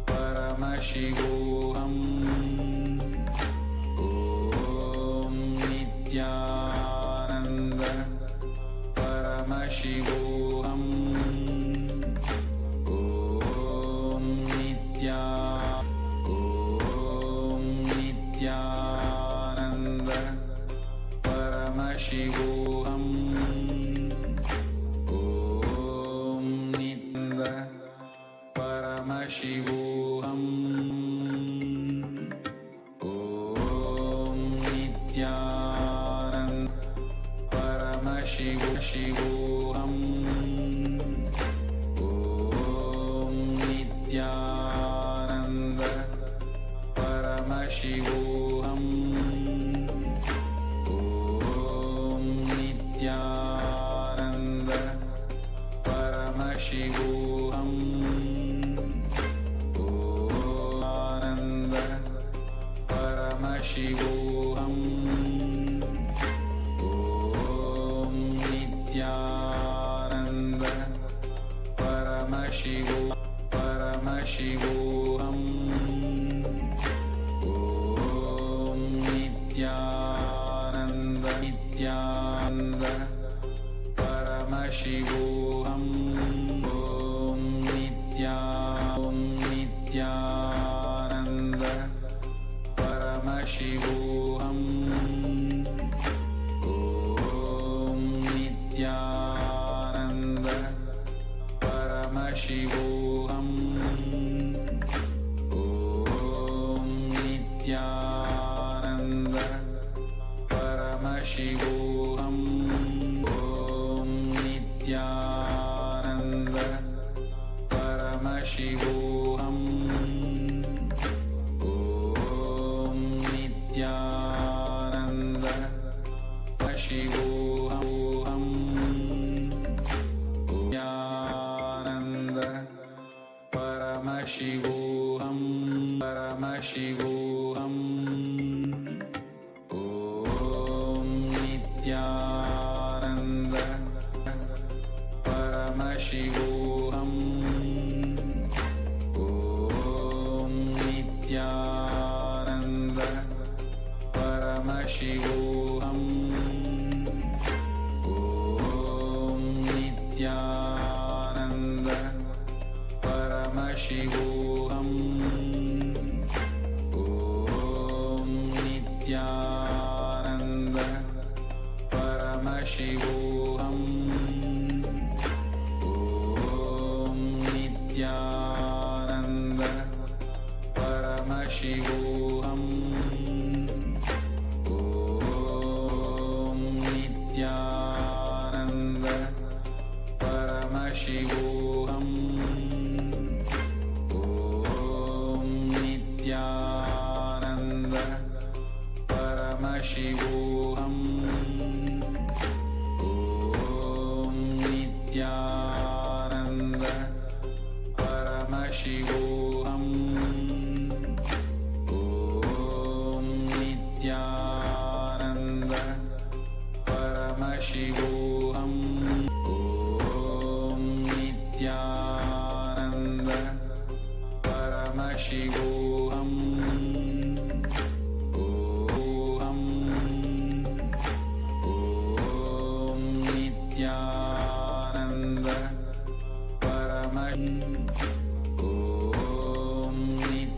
Paramashivoham. Om Nithyananda Paramashivoham. Om Nithyananda Paramashivoham. Om Nithyananda Paramashivoham. Om Nithyananda Paramashivoham. Om Nithyananda Paramashivoham. Om Nithyananda Paramashivoham. Paramashivoham. Om Nithyananda Paramashivoham. Om Nithyananda Paramashivoham. Om Nithyananda Paramashivoham. Om Nithyananda Paramashivoham. Om Nithyananda Paramashivoham. Om Nithyananda Paramashivoham. Om Nithyananda Paramashivoham. Nithyananda Paramashivoham. Paramashivoham. Om Nithyananda Paramashivoham. Om Nithyananda Paramashivoham. Om Nithyananda Paramashivoham. Om Nithyananda Paramashivoham. Om Nithyananda Paramashivoham. Om Nithyananda Paramashivoham. Om Nithyananda Paramashivoham. Om Nithyananda Paramashivoham. Om Nithyananda Paramashivoham. Om Nithyananda Paramashivoham. Om Nithyananda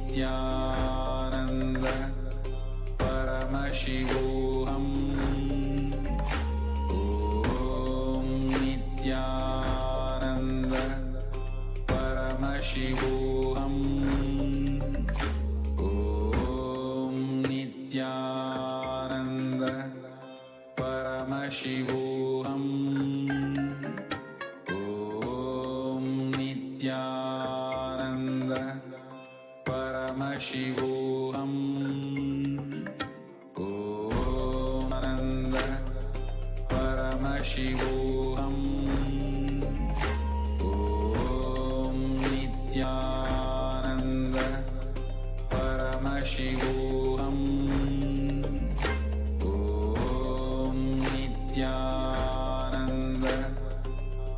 Om Nithyananda Paramashivoham. Om Nithyananda Paramashivoham. Om Nithyananda Paramashivoham. Om Nithyananda Paramashivoham. Om Nithyananda Paramashivoham. Om Nithyananda Paramashivoham. Om Nithyananda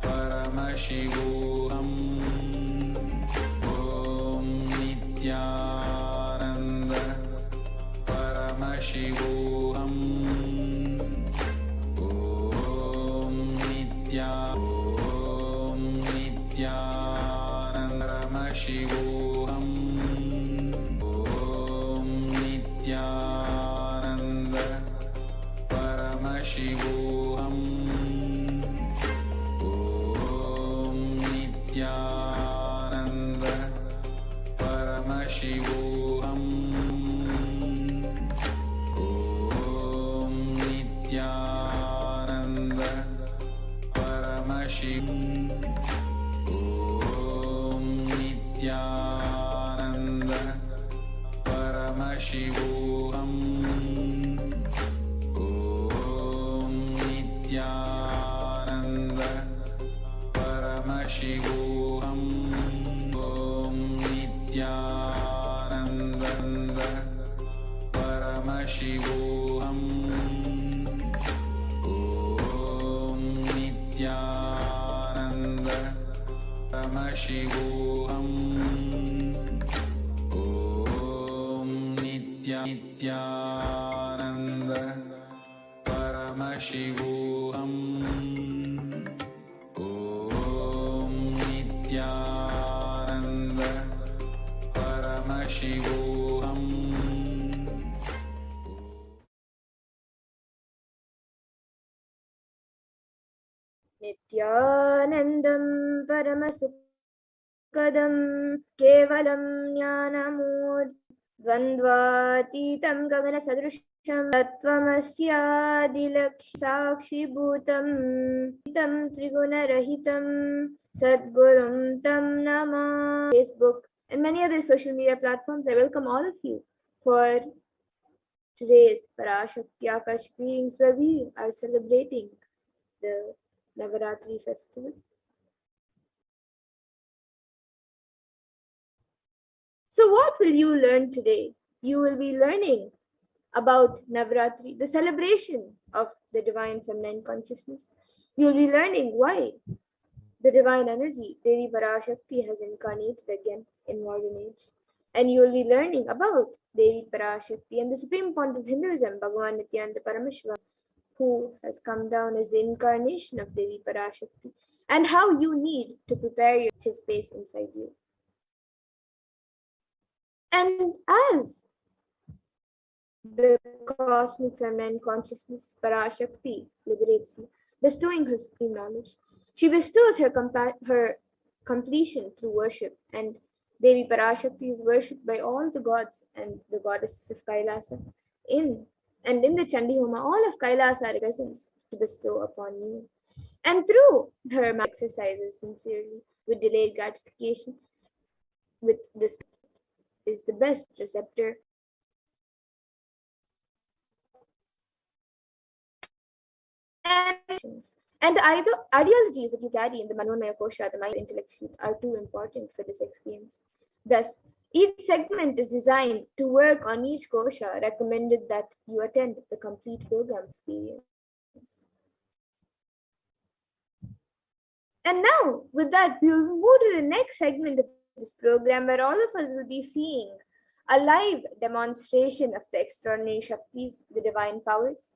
Paramashivoham. Nithyananda Paramashivoham. Om Nithyananda Paramashivoham. Om Nithyananda Paramashivoham. Om Nithyananda Paramashivoham. Om Nithyananda Paramashivoham. Om Nithyananda Paramashivoham. Om Nithyananda Paramashivoham. Om Nithyananda Paramashivoham. Om Nithyananda Paramashivoham. Om Nithyananda Paramashivoham. Om Nithyananda Paramashivoham. Nithyanandam Paramasukadam Kevalam Jnanamur Dvandvatitam Gagana Sadrusham Tattvamasyadilakshakshi Bhutam Tam Triguna Rahitam Sadgurum Tam Nama. Facebook and many other social media platforms, I welcome all of you for today's Parashakti Akash readings, where we are celebrating the Navaratri festival. So what will you learn today? You will be learning about Navaratri, the celebration of the divine feminine consciousness. You will be learning why the divine energy, Devi Parashakti, has incarnated again in modern age. And you will be learning about Devi Parashakti and the supreme point of Hinduism, Bhagavan Nithyananda Paramashivam, who has come down as the incarnation of Devi Parashakti, and how you need to prepare his space inside you. And as the cosmic feminine consciousness, Parashakti, liberates you, bestowing her supreme knowledge, she bestows her completion through worship, and Devi Parashakti is worshipped by all the gods and the goddesses of Kailasa. In the Chandi Homa, all of Kailasa are presents to bestow upon you. And through her exercises sincerely, with delayed gratification, with this is the best receptor. And the ideologies that you carry in the Manomaya Kosha, the mind intellect sheath, are too important for this experience. Thus, each segment is designed to work on each kosha, recommended that you attend the complete program experience. And now, with that, we will move to the next segment of this program, where all of us will be seeing a live demonstration of the extraordinary Shaktis, the divine powers.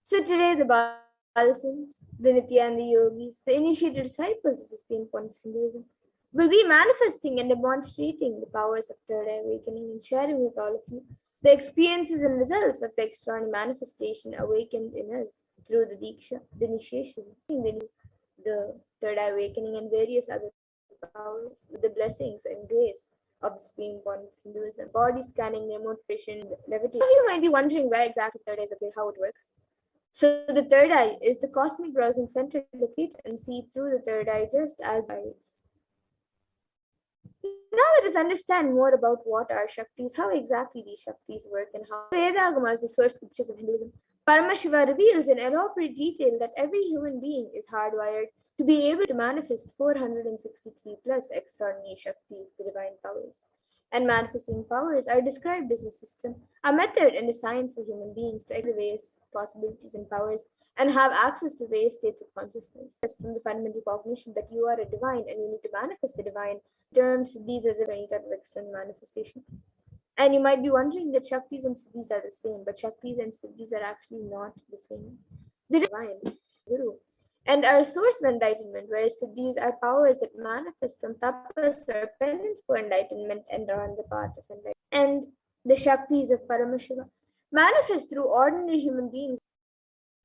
So today, the Balasins, the Nithyananda Yogis, the initiated disciples of the Supreme Point of Hinduism, will be manifesting and demonstrating the powers of third eye awakening and sharing with all of you the experiences and results of the extraordinary manifestation awakened in us through the Diksha, the initiation, the third eye awakening, and various other powers with the blessings and grace of the Supreme Point of Hinduism. Body scanning, remote vision, levitation. You might be wondering where exactly third eye is located, how it works. So the third eye is the cosmic browsing center located and see through the third eye just as eyes. Now let us understand more about what are Shaktis, how exactly these Shaktis work, and how Vedagama is the source scriptures of Hinduism Paramashiva reveals in elaborate detail that every human being is hardwired to be able to manifest 463 plus extraordinary Shaktis, the divine powers. And manifesting powers are described as a system, a method, and a science for human beings to activate various possibilities and powers and have access to various states of consciousness. Just from the fundamental cognition that you are a divine and you need to manifest the divine terms these as any type of external manifestation. And you might be wondering that Shaktis and Siddhis are the same, but Shaktis and Siddhis are actually not the same. They are divine, Guru, and are a source of enlightenment, whereas Siddhis are powers that manifest from tapas or penance for enlightenment and are on the path of enlightenment. And the Shaktis of Paramashiva manifest through ordinary human beings,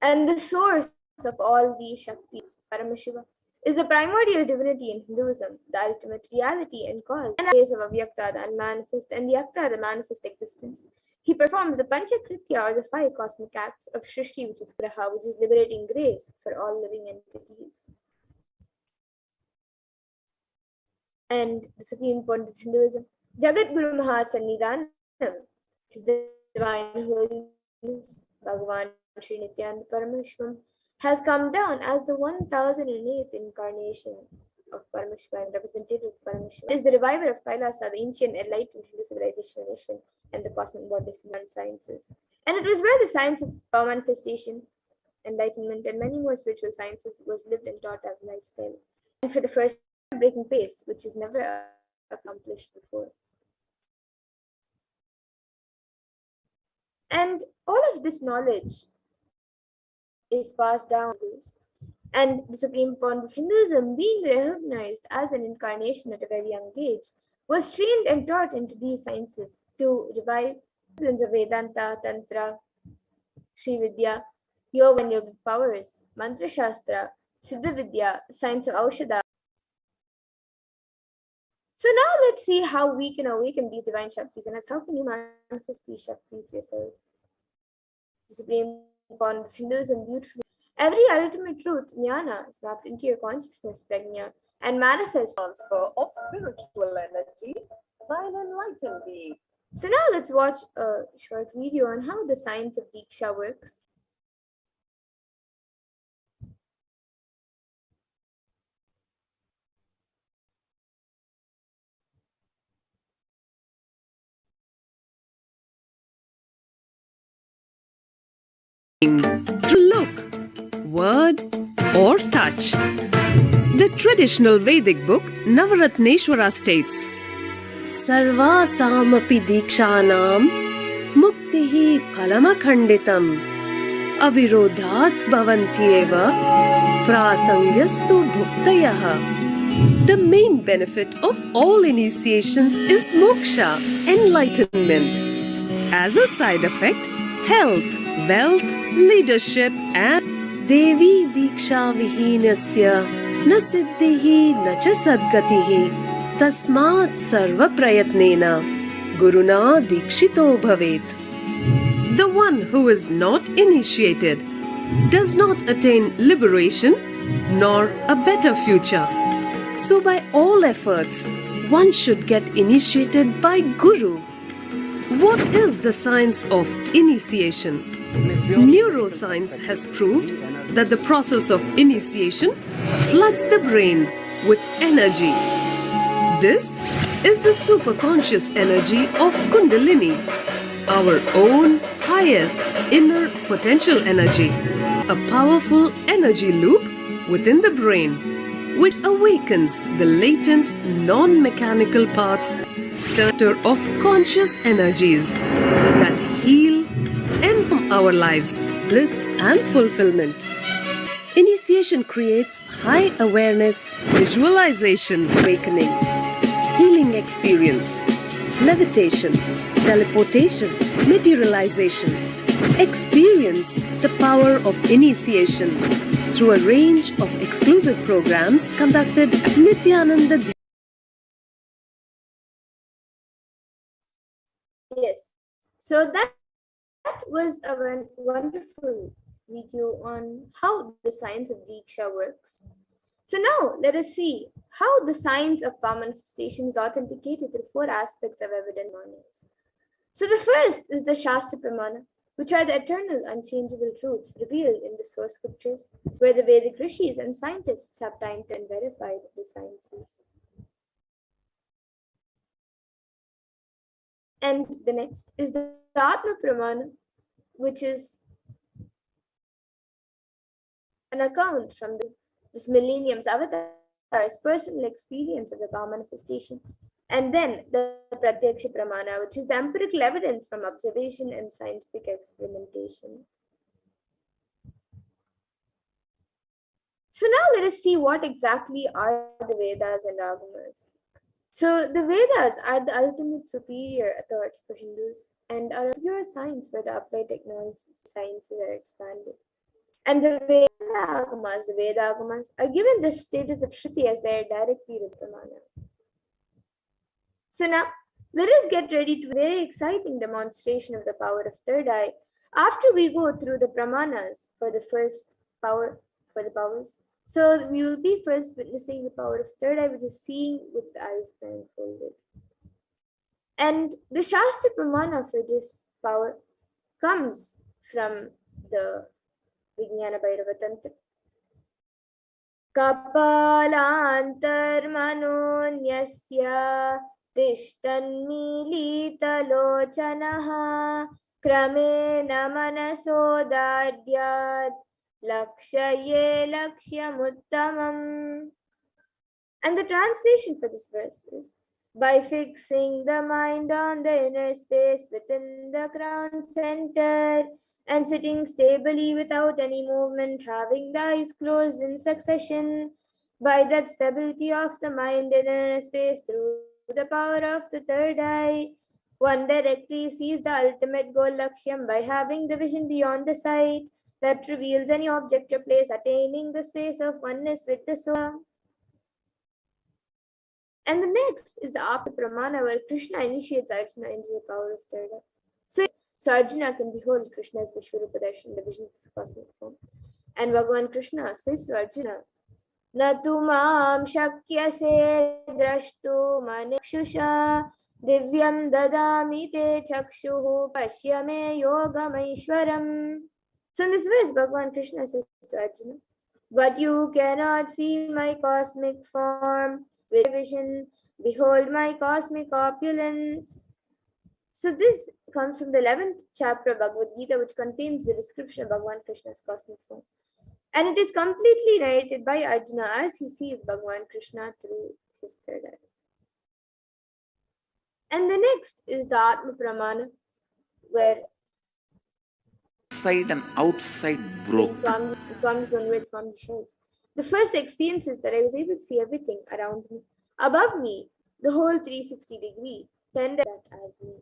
and the source of all these Shaktis, Paramashiva, is the primordial divinity in Hinduism, the ultimate reality and cause, and ways of Avyakta, the unmanifest, and Vyakta, the manifest existence. He performs the Panchakritya or the five cosmic acts of Shrishti, which is Graha, which is liberating grace for all living entities. And the supreme point of Hinduism, Jagat Guru Mahasannidhanam, His divine holiness, Bhagavan Sri Nithyananda Paramashivam, has come down as the 1008th incarnation of Paramashiva and representative of Paramashiva. Is the reviver of Kailasa, the ancient enlightened Hindu civilization nation, and the cosmic bodies and sciences. And it was where the science of power manifestation, enlightenment, and many more spiritual sciences was lived and taught as a lifestyle. And for the first breaking pace, which is never accomplished before. And all of this knowledge is passed down to us. And the supreme point of Hinduism, being recognized as an incarnation at a very young age, was trained and taught into these sciences to revive disciplines of Vedanta, Tantra, Sri Vidya, Yoga and yogic powers, Mantra Shastra, Siddha Vidya, science of Aushadha. So now let's see how we can awaken these divine Shaktis, and how can you manifest these Shaktis yourself? The supreme point of Hinduism beautifully. Every ultimate truth, jnana, is mapped into your consciousness, prajna, and manifests transfer of spiritual energy by an enlightened being. So now let's watch a short video on how the science of Diksha works. Through look, word, or touch. The traditional Vedic book Navaratri states, Sarvasamapi dikshanam muktihi phalamakhanditam avirodhat bhavantyeva prasangyastu bhuktayaha. The main benefit of all initiations is moksha, enlightenment. As a side effect, health, wealth, leadership, and Devi Diksha Vihinasya na siddhihi na cha sadgatihi tasmat sarva prayatnena guruna dikshito bhavet. The one who is not initiated does not attain liberation nor a better future. So by all efforts, one should get initiated by Guru. What is the science of initiation? Neuroscience has proved that the process of initiation floods the brain with energy. This is the superconscious energy of Kundalini, our own highest inner potential energy, a powerful energy loop within the brain, which awakens the latent non-mechanical parts of conscious energies that heal and our lives, bliss and fulfillment. Initiation creates high awareness, visualization, awakening, healing experience, levitation, teleportation, materialization. Experience the power of initiation through a range of exclusive programs conducted at Nithyananda. Yes, so that was a wonderful video on how the science of Diksha works. So now let us see how the science of power manifestation is authenticated through four aspects of evident knowledge. So the first is the Shastra Pramana, which are the eternal, unchangeable truths revealed in the source scriptures, where the Vedic rishis and scientists have timed and verified the sciences. And the next is the Atma Pramana, which is an account from this millennium's avatar's personal experience of the power manifestation. And then the Pratyaksha Pramana, which is the empirical evidence from observation and scientific experimentation. So now let us see what exactly are the Vedas and Agamas. So the Vedas are the ultimate superior authority for Hindus and are a pure science where the applied technologies sciences are expanded. And the Veda Agamas are given the status of Shruti as their directly Pramana. So now let us get ready to a very exciting demonstration of the power of third eye after we go through the Pramanas for the first power for the powers. So we will be first witnessing the power of third eye, which is seeing with the eyes blindfolded. And the Shastra Pramana for this power comes from the Vijnana Bhairava Tantra. Kapalantarmanonyasya तिष्ठन्मीलितलोचनः क्रमेण मनसोदाड्यात् lakshye lakshyamutamam. And the translation for this verse is, by fixing the mind on the inner space within the crown center and sitting stably without any movement, having the eyes closed in succession, by that stability of the mind in inner space through the power of the third eye, one directly sees the ultimate goal lakshyam by having the vision beyond the sight that reveals any object or place, attaining the space of oneness with the soul. And the next is the Apa Pramana, where Krishna initiates Arjuna into the power of third eye. So Arjuna can behold Krishna's Vishwarupa Darshan, the vision of his cosmic form. And Bhagavan Krishna says to Arjuna, Na tu maam shakyase drashtu manekshusha divyam dadami te chakshuhu pashyame yogamaishwaram. So in this verse, Bhagavan Krishna says to Arjuna, but you cannot see my cosmic form with vision. Behold my cosmic opulence. So this comes from the 11th chapter of Bhagavad Gita, which contains the description of Bhagavan Krishna's cosmic form. And it is completely narrated by Arjuna as he sees Bhagavan Krishna through his third eye. And the next is the Atma Pramana, where inside and outside broke. Swami's own words, Swami shares. The first experience is that I was able to see everything around me. Above me, the whole 360-degree tended that as me.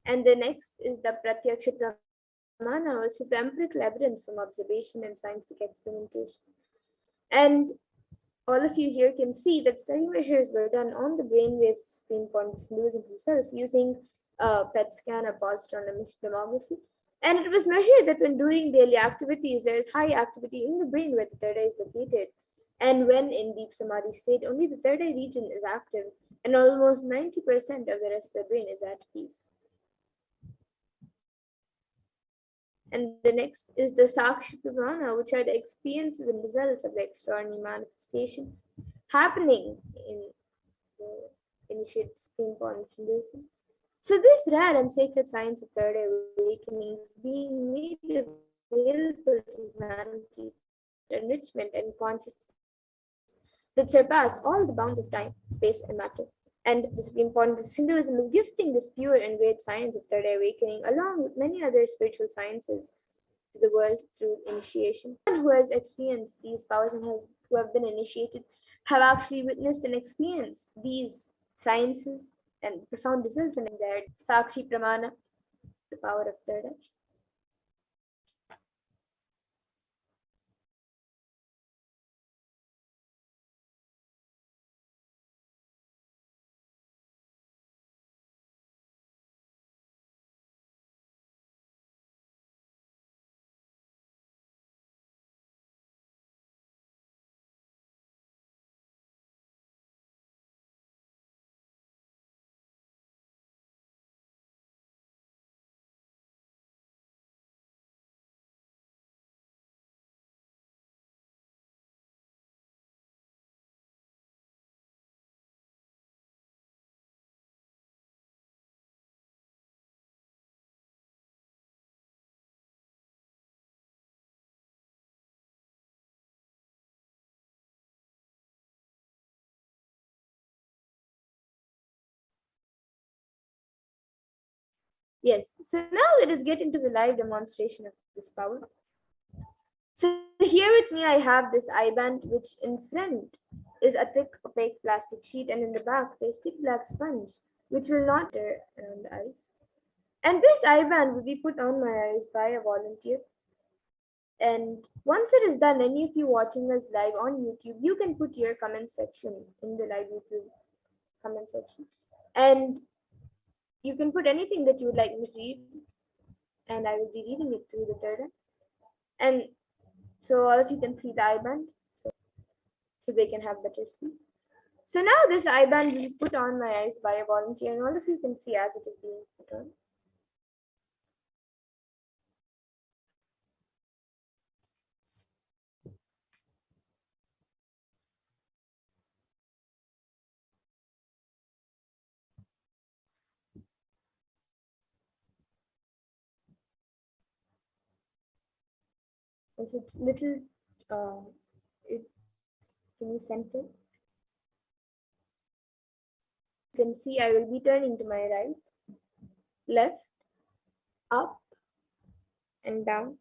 And the next is the Pratyaksha Pramana, which is empirical evidence from observation and scientific experimentation. And all of you here can see that study measures were done on the brainwaves being point of Hinduism himself using a PET scan, a positron emission tomography. And it was measured that when doing daily activities, there is high activity in the brain where the third eye is located. And when in deep samadhi state, only the third eye region is active, and almost 90% of the rest of the brain is at peace. And the next is the Sakshi Pramana, which are the experiences and results of the extraordinary manifestation happening in the initiated stream of Hinduism. So this rare and sacred science of third eye awakening is being made available to humanity, enrichment and consciousness that surpass all the bounds of time, space, and matter. And the supreme point of Hinduism is gifting this pure and great science of third eye awakening, along with many other spiritual sciences, to the world through initiation. Anyone who has experienced these powers and who have been initiated have actually witnessed and experienced these sciences and profound results in their Sakshi Pramana, the power of third eye. Yes, so now let us get into the live demonstration of this power. So here with me I have this eye band, which in front is a thick opaque plastic sheet, and in the back there's thick black sponge which will not tear around the eyes. And this eye band will be put on my eyes by a volunteer. And once it is done, any of you watching us live on YouTube, you can put your comment section in the live YouTube comment section. And you can put anything that you would like me to read, and I will be reading it through the third eye. And so all of you can see the eye band, so they can have better sleep. So now this eye band will be put on my eyes by a volunteer, and all of you can see as it is being put on. It's little, it can you center? You can see I will be turning to my right, left, up, and down.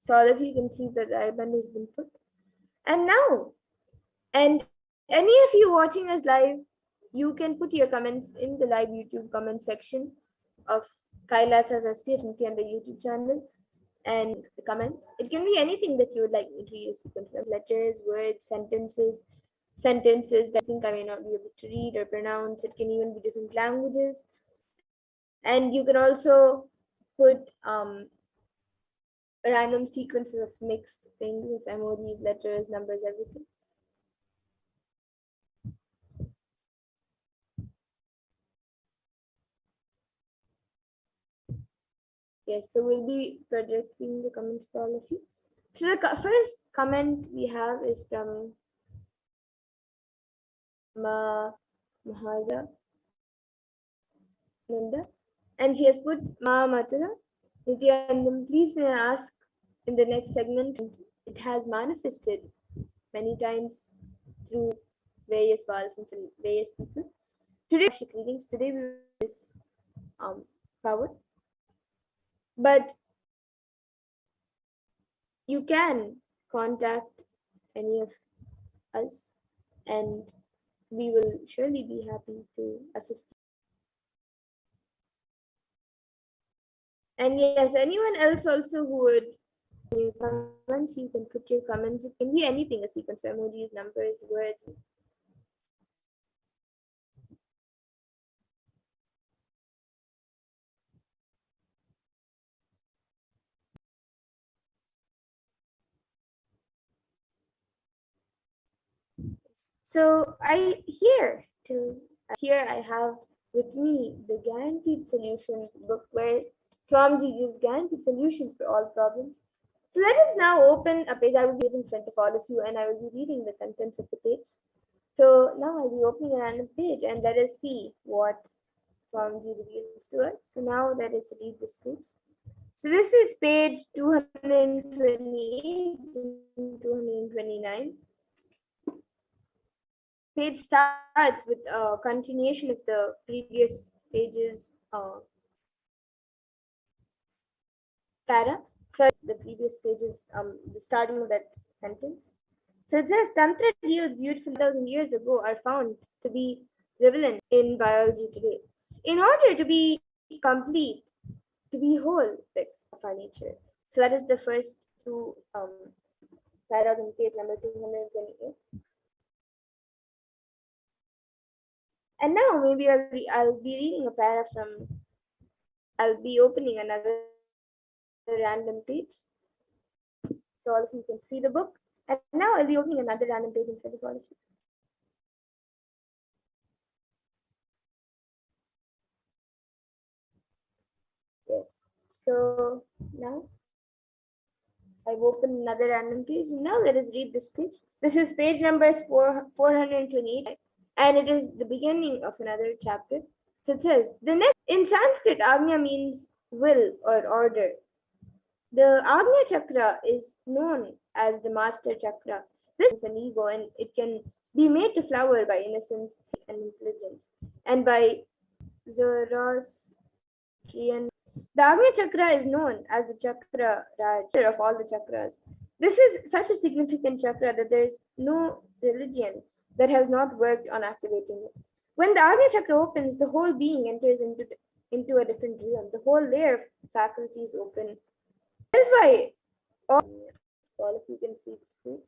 So all of you can see that the eye band has been put. And now, and any of you watching us live, you can put your comments in the live YouTube comment section of Kailasa'S and the YouTube channel. And the comments, it can be anything that you would like me to read, a sequence of letters, words, sentences that I think I may not be able to read or pronounce. It can even be different languages. And you can also put random sequences of mixed things with emojis, letters, numbers, everything. Yes, so we'll be projecting the comments for all of you. So the first comment we have is from Mahada Nanda, and she has put Ma Matula Nithyanandam, please may I ask in the next segment, it has manifested many times through various persons and various people. Today, readings, today we will this power. But you can contact any of us and we will surely be happy to assist you. And yes, anyone else also who would comments, you can put your comments. It can be anything, a sequence of emojis, numbers, words. So here I have with me the Guaranteed Solutions book, where Swamiji gives guaranteed solutions for all problems. So let us now open a page. I will be in front of all of you and I will be reading the contents of the page. So now I'll be opening a random page and let us see what Swamiji reveals to us. So now let us read this page. So this is page 228 and 229. Page starts with a continuation of the previous page's para. So the previous pages, the starting of that sentence. So it says Tantra deals beautiful 1,000 years ago are found to be prevalent in biology today. In order to be complete, to be whole fix of our nature. So that is the first two paras on page number 228. And now maybe I'll be reading a para from, I'll be opening another random page. So all of you can see the book. And now I'll be opening another random page in front of all of you. Yes. So now I've opened another random page. Now let us read this page. This is page number 428. And it is the beginning of another chapter. So it says, the next in Sanskrit, Agnya means will or order. The Agnya chakra is known as the master chakra. This is an ego and it can be made to flower by innocence and intelligence. And by Zoroastrianism, And the Agnya Chakra is known as the Chakra Raj of all the chakras. This is such a significant chakra that there is no religion that has not worked on activating it. When the Agnya Chakra opens, the whole being enters into a different realm. The whole layer of faculties open. That is why all of you can see the screen.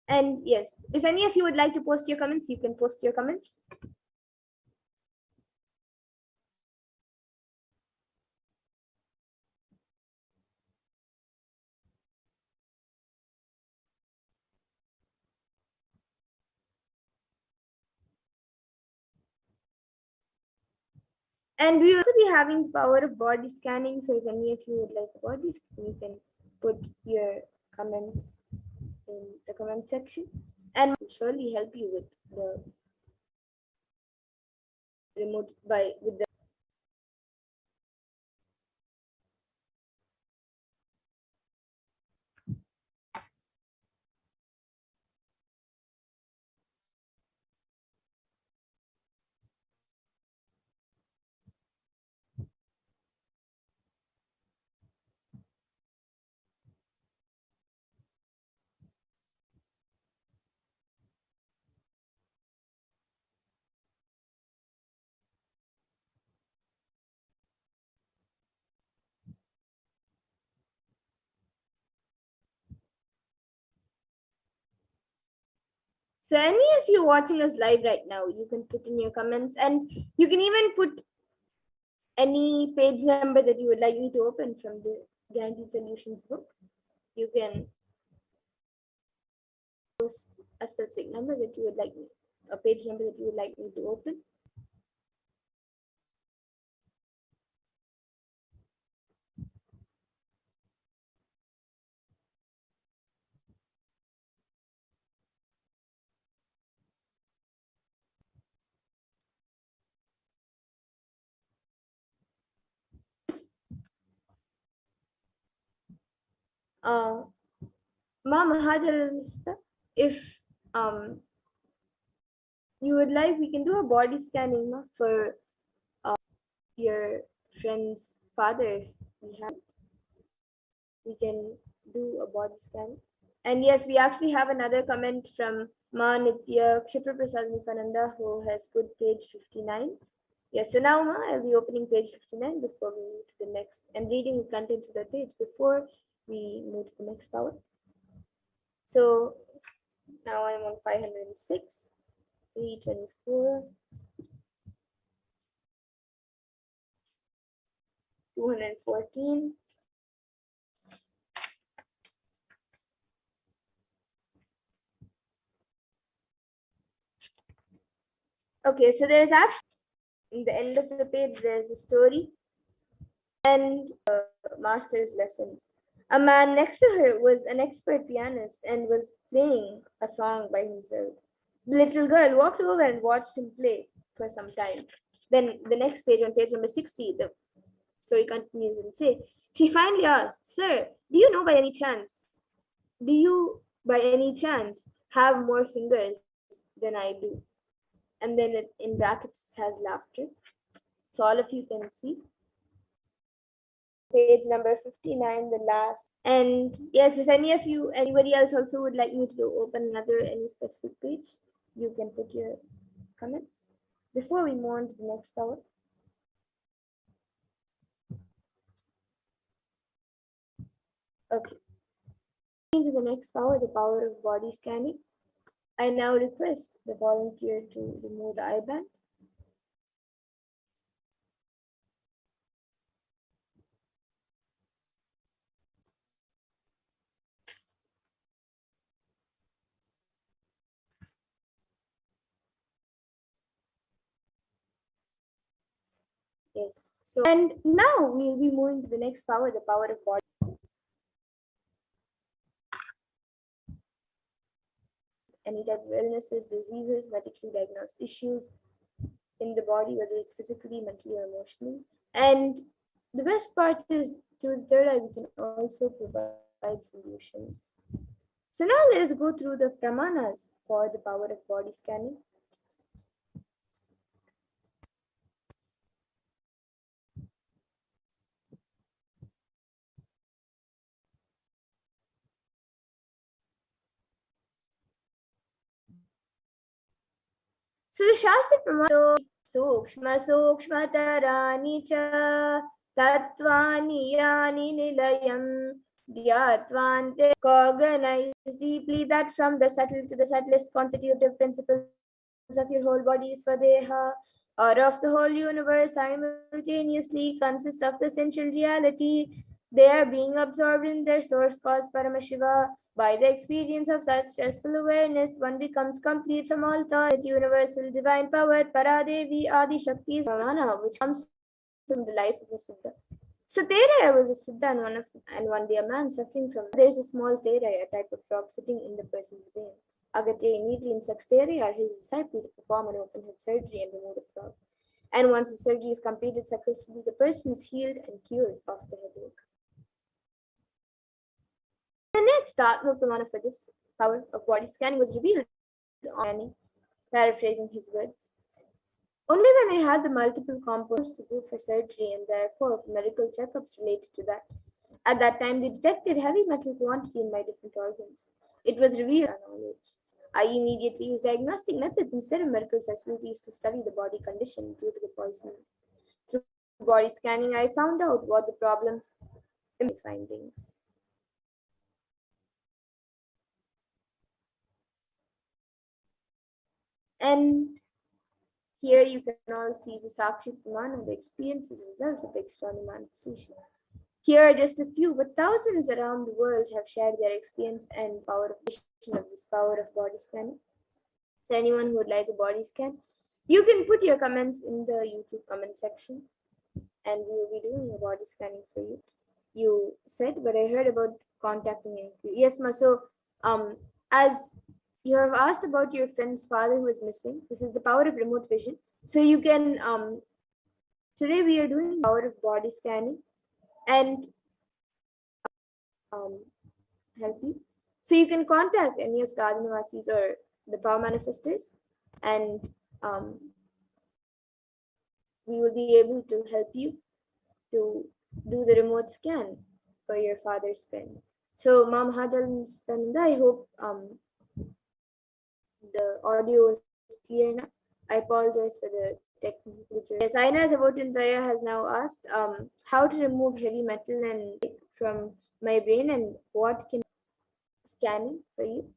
And yes, if any of you would like to post your comments, you can post your comments. And we will also be having power of body scanning. So if any of you would like a body scan, you can put your comments in the comment section, and will surely help you with the remote with the. So any of you watching us live right now, you can put in your comments, and you can even put any page number that you would like me to open from the Guaranteed Solutions book. You can post a specific number that you would like me, a page number that you would like me to open. Ma Mahajalista, if you would like, we can do a body scanning for your friend's father. If we have, we can do a body scan. And yes, we actually have another comment from Ma Nitya Kshipraprasad Nityananda, who has put page 59. Yes, so now Ma, I'll be opening page 59 before we move to the next, and reading the contents of the page before we move to the next power. So now I'm on 506, 324, 214. Okay, so there's actually, in the end of the page, there's a story and master's lessons. A man next to her was an expert pianist and was playing a song by himself. The little girl walked over and watched him play for some time. Then the next page, on page number 60, the story continues and say, she finally asked, "Sir, do you by any chance have more fingers than I do?" And then it in brackets has laughter. So all of you can see. Page number 59, the last. And yes, if anybody else also would like me to open any specific page, you can put your comments before we move on to the next power. Okay. To the next power, the power of body scanning. I now request the volunteer to remove the eye band. Yes. So, and now we'll be moving to the next power, the power of body. Any type of illnesses, diseases, medically diagnosed issues in the body, whether it's physically, mentally, or emotionally. And the best part is through the third eye, we can also provide solutions. So now let us go through the pramanas for the power of body scanning. So the Shastra Pramana Sukshma Sukshma Tarani Cha Tattvani Yani Nilayam Dhyatvante cognize deeply that from the subtle to the subtlest constitutive principles of your whole body Swadeha or of the whole universe simultaneously consists of the essential reality. They are being absorbed in their source cause Paramashiva. By the experience of such stressful awareness, one becomes complete from all thought. Universal divine power, Paradevi Adi Shakti Pramana, which comes from the life of a Siddha. So Teraya was a Siddha and one day a man suffering from. There's a small Teraya, a type of frog sitting in the person's brain. Agatya immediately instructs Teraya, his disciple, to perform an open head surgery and remove the frog. And once the surgery is completed successfully, the person is healed and cured of the headache. The next Atma Pramana for this power of body scanning was revealed on paraphrasing his words. Only when I had the multiple compounds to go for surgery and therefore medical checkups related to that. At that time, they detected heavy metal quantity in my different organs. It was revealed our knowledge. I immediately used diagnostic methods instead of medical facilities to study the body condition due to the poisoning. Through body scanning, I found out what the problems in my findings. And here you can all see the Sakshi Pramana, the experiences, results of the external manifestation. Here are just a few, but thousands around the world have shared their experience and power of this power of body scanning. So anyone who would like a body scan, you can put your comments in the YouTube comment section and we will be doing a body scanning for you. You said, but I heard about contacting you. Yes, Ma. So as you have asked about your friend's father who is missing, this is the power of remote vision. So you can today we are doing power of body scanning and help you. So you can contact any of the Adinavasis or the power manifestors and we will be able to help you to do the remote scan for your father's friend. So Mom Hajalananda, I hope the audio is clear now. I apologize for the technical glitch. Yes, Aina Zabotintaya has now asked how to remove heavy metal and from my brain and what can scanning for you.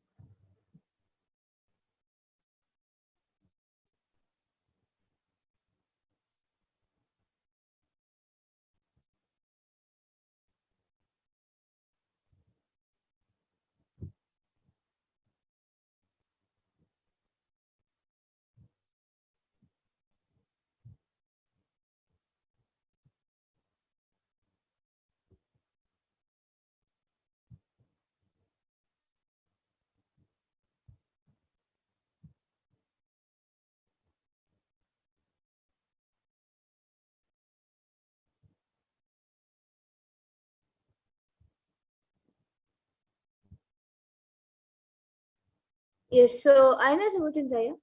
Yes, so Aina Zabotintaya,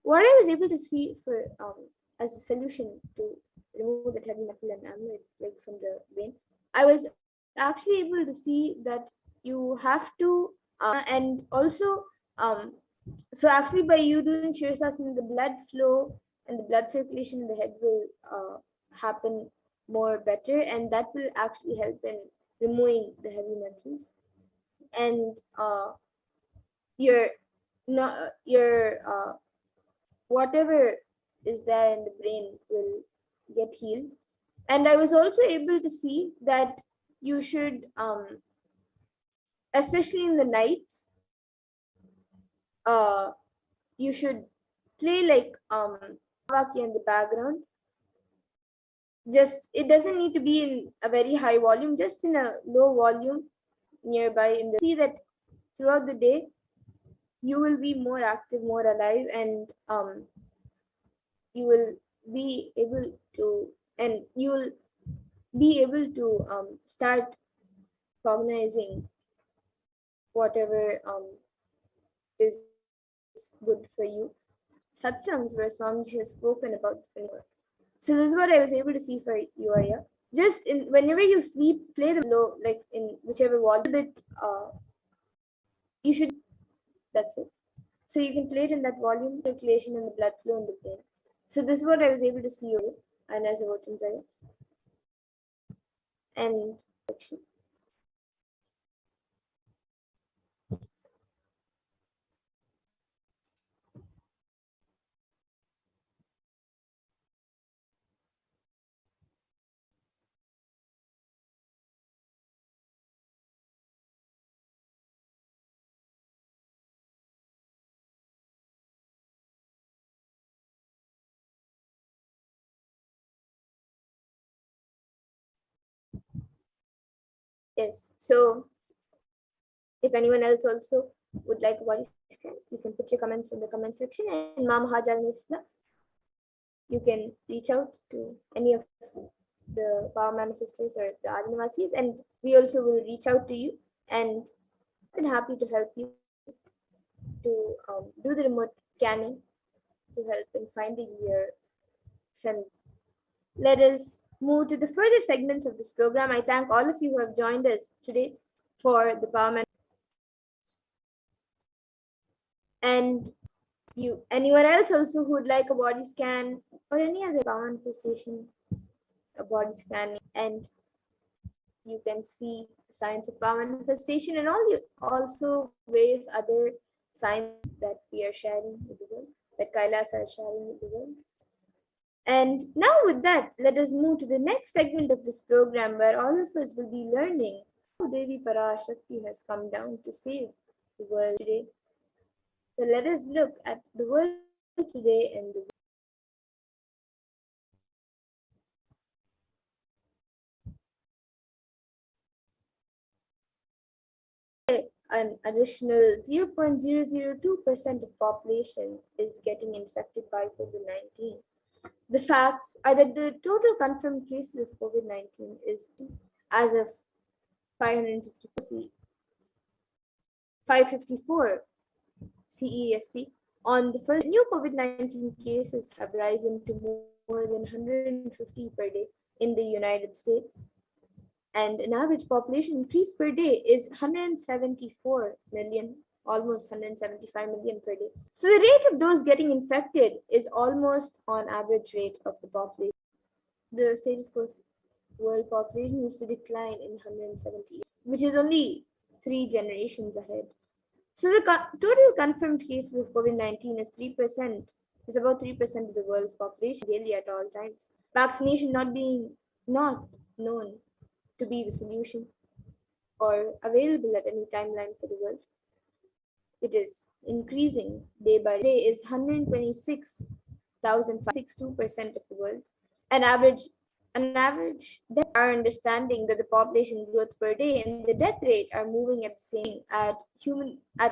what I was able to see for as a solution to remove that heavy metal and amyloid like from the brain, I was actually able to see that you have to and also so actually by you doing Shirasasana, the blood flow and the blood circulation in the head will happen more better and that will actually help in removing the heavy metals and your no your whatever is there in the brain will get healed. And I was also able to see that you should, especially in the nights, you should play like in the background. Just it doesn't need to be in a very high volume, just in a low volume nearby. In the see that throughout the day, you will be more active, more alive, and you will be able to and you will be able to start cognizing whatever is good for you. Satsangs where Swamiji has spoken about the Pranayama. So this is what I was able to see for you, Arya. Just in whenever you sleep, play the low, like in whichever volume bit you should. That's it. So you can play it in that volume, circulation and the blood flow in the brain. So this is what I was able to see over and as a voting and section. Yes. So if anyone else also would like a body scan, you can put your comments in the comment section. And Ma'am Hajar Nisla, you can reach out to any of the power manifestors or the Adinavasis, and we also will reach out to you and I'm happy to help you to do the remote scanning to help in finding your friend. Let us move to the further segments of this program. I thank all of you who have joined us today for the power manifestation. And anyone else also who would like a body scan or any other power manifestation, a body scan, and you can see signs of power manifestation and also various other signs that we are sharing with the world, that Kailasa'S is sharing with the world. And now with that, let us move to the next segment of this program where all of us will be learning how Devi Parashakti has come down to save the world today. So let us look at the world today and an additional 0.002% of population is getting infected by COVID-19. The facts are that the total confirmed cases of COVID-19 is, as of 554 CEST, on the first new COVID-19 cases have risen to more than 150 per day in the United States. And an average population increase per day is 174 million, almost 175 million per day. So the rate of those getting infected is almost on average rate of the population. The status quo world population used to decline in 170, which is only 3 generations ahead. So the total confirmed cases of COVID-19 is 3%, is about 3% of the world's population daily at all times. Vaccination not known to be the solution or available at any timeline for the world. It is increasing day by day, is 126,062% of the world. An average death, our understanding that the population growth per day and the death rate are moving at the same at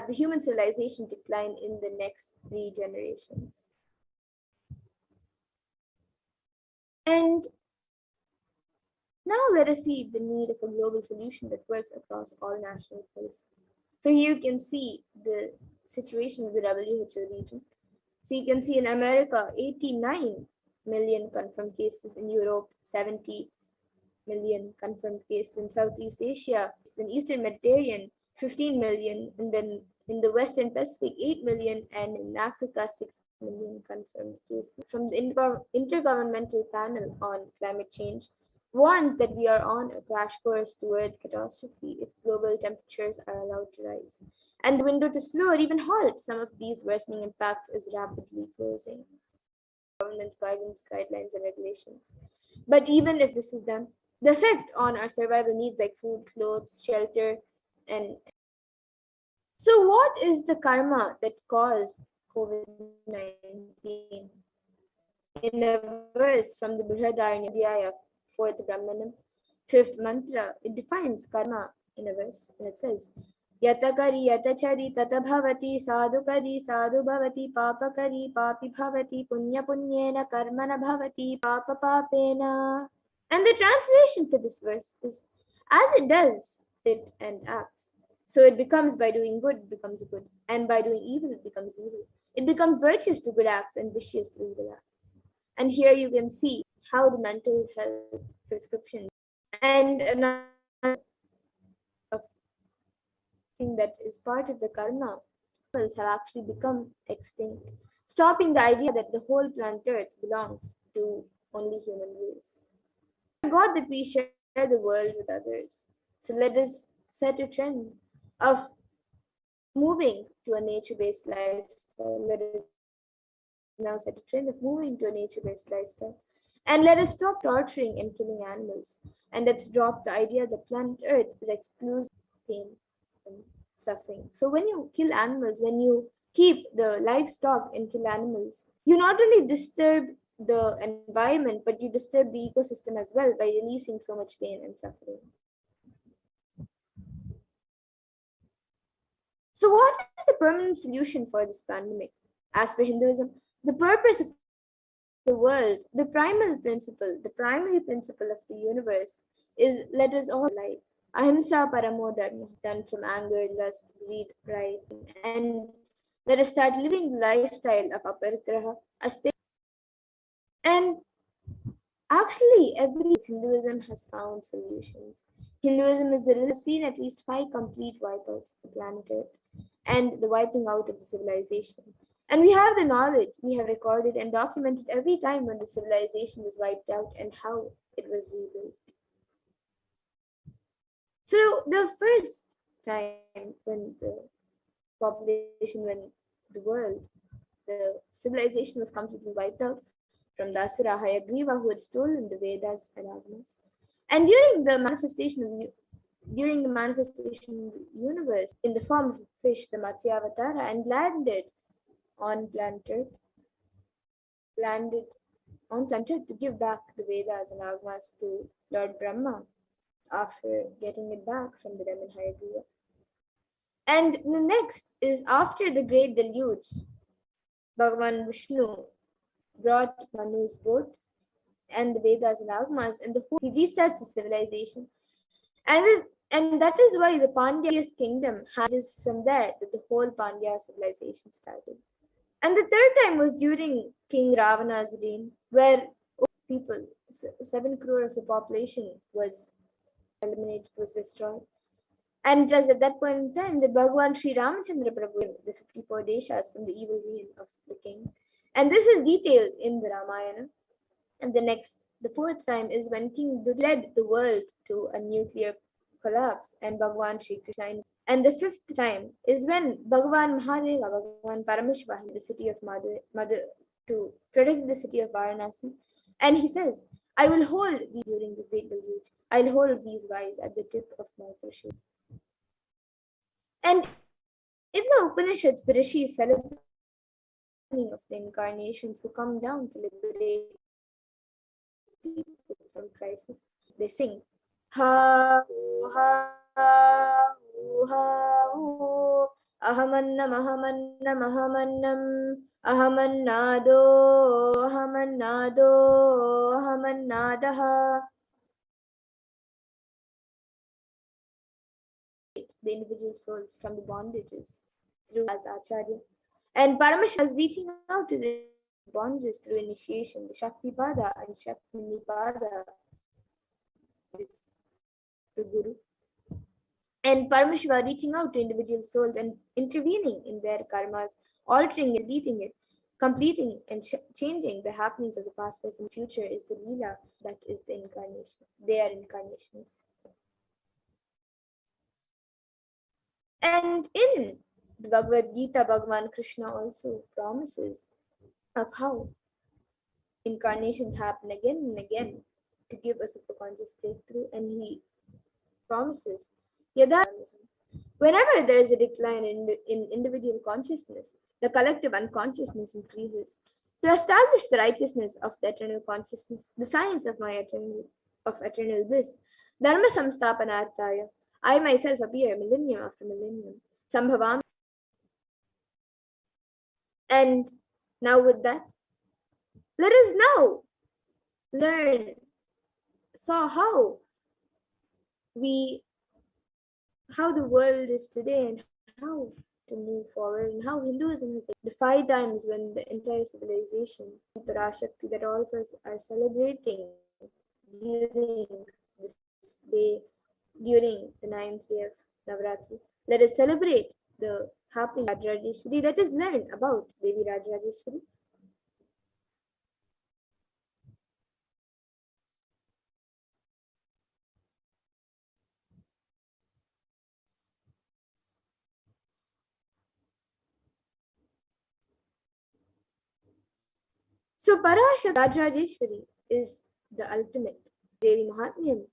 the human civilization decline in the next 3 generations. And now let us see the need of a global solution that works across all national policies. So here you can see the situation of the WHO region. So you can see in America, 89 million confirmed cases, in Europe, 70 million confirmed cases, in Southeast Asia, in Eastern Mediterranean, 15 million, and then in the Western Pacific, 8 million, and in Africa, 6 million confirmed cases. From the Intergovernmental Panel on Climate Change, warns that we are on a crash course towards catastrophe if global temperatures are allowed to rise. And the window to slow or even halt some of these worsening impacts is rapidly closing. Government's guidance, guidelines, and regulations. But even if this is done, the effect on our survival needs like food, clothes, shelter, and so what is the karma that caused COVID-19? In a verse from the Brihadaranyadhyaya, 4th Brahmanam, 5th mantra, it defines karma in a verse, and it says, Yatakari yatachari tatabhavati sadhukari sadhu bhavati papakari papi bhavati punya punyena karmana bhavati papa papena. And the translation for this verse is, as it does, it and acts, So it becomes, by doing good, it becomes good. And by doing evil, it becomes evil. It becomes virtuous to good acts and vicious to evil acts. And here you can see how the mental health prescriptions and another of thing that is part of the karma have actually become extinct, stopping the idea that the whole planet Earth belongs to only human race. God that we share the world with others. So let us set a trend of moving to a nature-based lifestyle. Let us now set a trend of moving to a nature-based lifestyle. And let us stop torturing and killing animals. And let's drop the idea that planet Earth is exclusive pain and suffering. So when you kill animals, when you keep the livestock and kill animals, you not only disturb the environment, but you disturb the ecosystem as well by releasing so much pain and suffering. So what is the permanent solution for this pandemic? As per Hinduism, the purpose of the world, the primary principle of the universe is let us all live. Ahimsa paramo dharma, done from anger, lust, greed, pride, and let us start living the lifestyle of aparigraha, and actually every Hinduism has found solutions. Hinduism is the religion has seen at least 5 complete wipeouts of the planet Earth and the wiping out of the civilization. And we have the knowledge, we have recorded and documented every time when the civilization was wiped out and how it was rebuilt. So the first time when the population, when the world, the civilization was completely wiped out from the Asura Hayagriva who had stolen the Vedas and Agmas. And during the manifestation of the universe in the form of a fish, the Matsyavatara, and landed on planet Earth to give back the Vedas and Agmas to Lord Brahma after getting it back from the demon Hayagriva. And the next is after the great deluge, Bhagavan Vishnu brought Manu's boat and the Vedas and Agmas, and he restarts the civilization. And that is why the Pandya's kingdom is from there that the whole Pandya civilization started. And the third time was during King Ravana's reign, where people, 7 crore of the population was eliminated, was destroyed. And it was at that point in time that Bhagavan Sri Ramachandra Prabhu, the 54 deshas from the evil reign of the king. And this is detailed in the Ramayana. And the fourth time is when King Durga led the world to a nuclear collapse and Bhagavan Sri Krishna. And the fifth time is when Bhagavan Mahadeva, Bhagavan Paramashivoham, the city of Mother, to protect the city of Varanasi. And he says, I will hold these during the great deluge. I'll hold these guys at the tip of my Trishul. And in the Upanishads, the Rishis celebrate of the incarnations who come down to liberate people from crisis. They sing, ha ha ha ha ahamannam ahamannam ahamannam ahamannado ahamannado ahamannadaha. The individual souls from the bondages through as Acharya. And Paramashivoham is reaching out to the bondages through initiation. The Shakti Pada and Shakti Nipada is the Guru. And Paramashivoham reaching out to individual souls and intervening in their karmas, altering and deleting it, completing and changing the happenings of the past, present, future is the Leela that is the incarnation. They are incarnations. And in the Bhagavad Gita, Bhagavan Krishna also promises of how incarnations happen again and again to give us a superconscious breakthrough. And he promises, Yada, whenever there is a decline in individual consciousness, the collective unconsciousness increases. To establish the righteousness of the eternal consciousness, the science of my eternal bliss, Dharma Samstapanarthaya, I myself appear millennium after millennium. Sambhavam. And now with that, let us now learn how we how the world is today and how to move forward and how Hinduism is the 5 times when the entire civilization, Parashakti, that all of us are celebrating during this day, during the 9th day of Navaratri. Let us celebrate the happy Rajrajeshwari. Let us learn about Devi Rajrajeshwari. So Parashakti Rajrajeshwari is the ultimate. Devi Mahatmyam,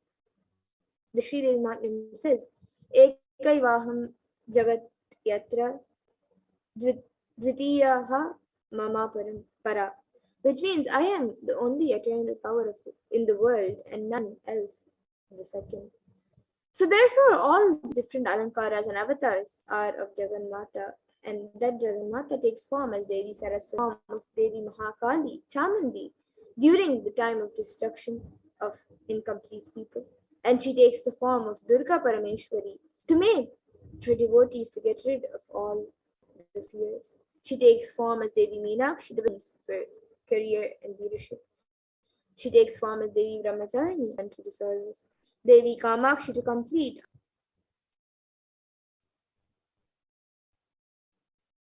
the Sri Devi Mahatmyam says, Ekaivaham Jagat Yatra Dvitiyaha Mama Para, which means I am the only eternal power in the world and none else the second. So therefore, all different alankaras and avatars are of Jagannatha, and that Jagannatha takes form as Devi Saraswati, form of Devi Mahakali, Chamandi, during the time of destruction of incomplete people. And she takes the form of Durga Parameshwari to make her devotees to get rid of all the fears. She takes form as Devi Meenakshi for career and leadership. She takes form as Devi Brahmacharani and to the service. Devi Kamakshi to complete.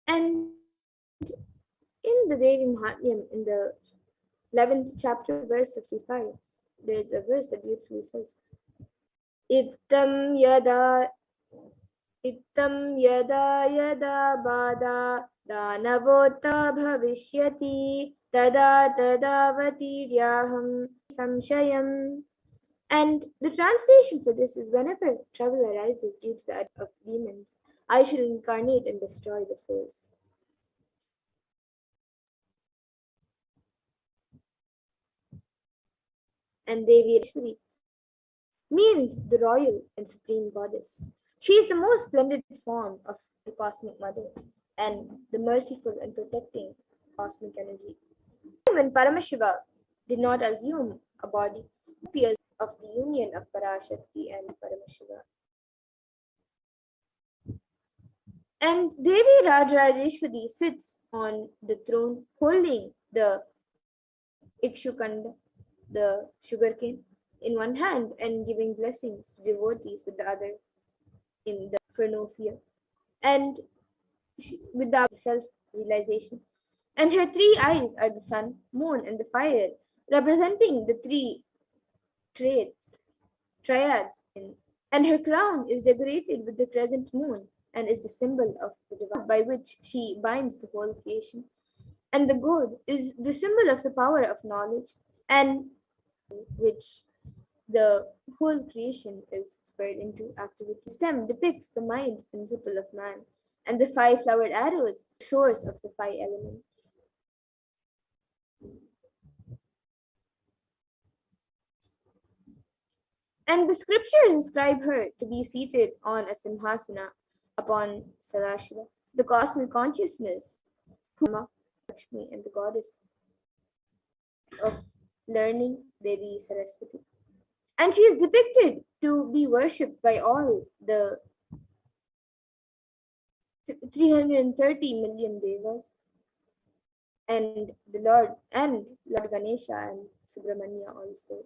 And in the Devi Mahatmyam, in the 11th chapter, verse 55, there is a verse that beautifully says, Ittam yada yada bada danavota bhavishyati tada tadavatiryaham samshayam. And the translation for this is, whenever trouble arises due to the attack of demons, I shall incarnate and destroy the foes. And Devi Rajeshwari means the royal and supreme goddess. She is the most splendid form of the cosmic mother and the merciful and protecting cosmic energy. When Paramashiva did not assume a body, appears of the union of Parashakti and Paramashiva. And Devi Rajrajeshwari sits on the throne holding the Ikshukanda, the sugarcane, in one hand and giving blessings to devotees with the other in the for no fear. And without self-realization. And her 3 eyes are the sun, moon, and the fire, representing the 3 triads. And her crown is decorated with the crescent moon and is the symbol of the divine by which she binds the whole creation. And the gourd is the symbol of the power of knowledge and which the whole creation is spurred into activity. The stem depicts the mind principle of man, and the 5 flowered arrows, the source of the 5 elements. And the scriptures describe her to be seated on a simhasana upon Sadashiva, the cosmic consciousness, Homa, Lakshmi, and the goddess of learning, Devi Saraswati. And she is depicted to be worshipped by all the 330 million devas and the Lord Ganesha and Subramanya also.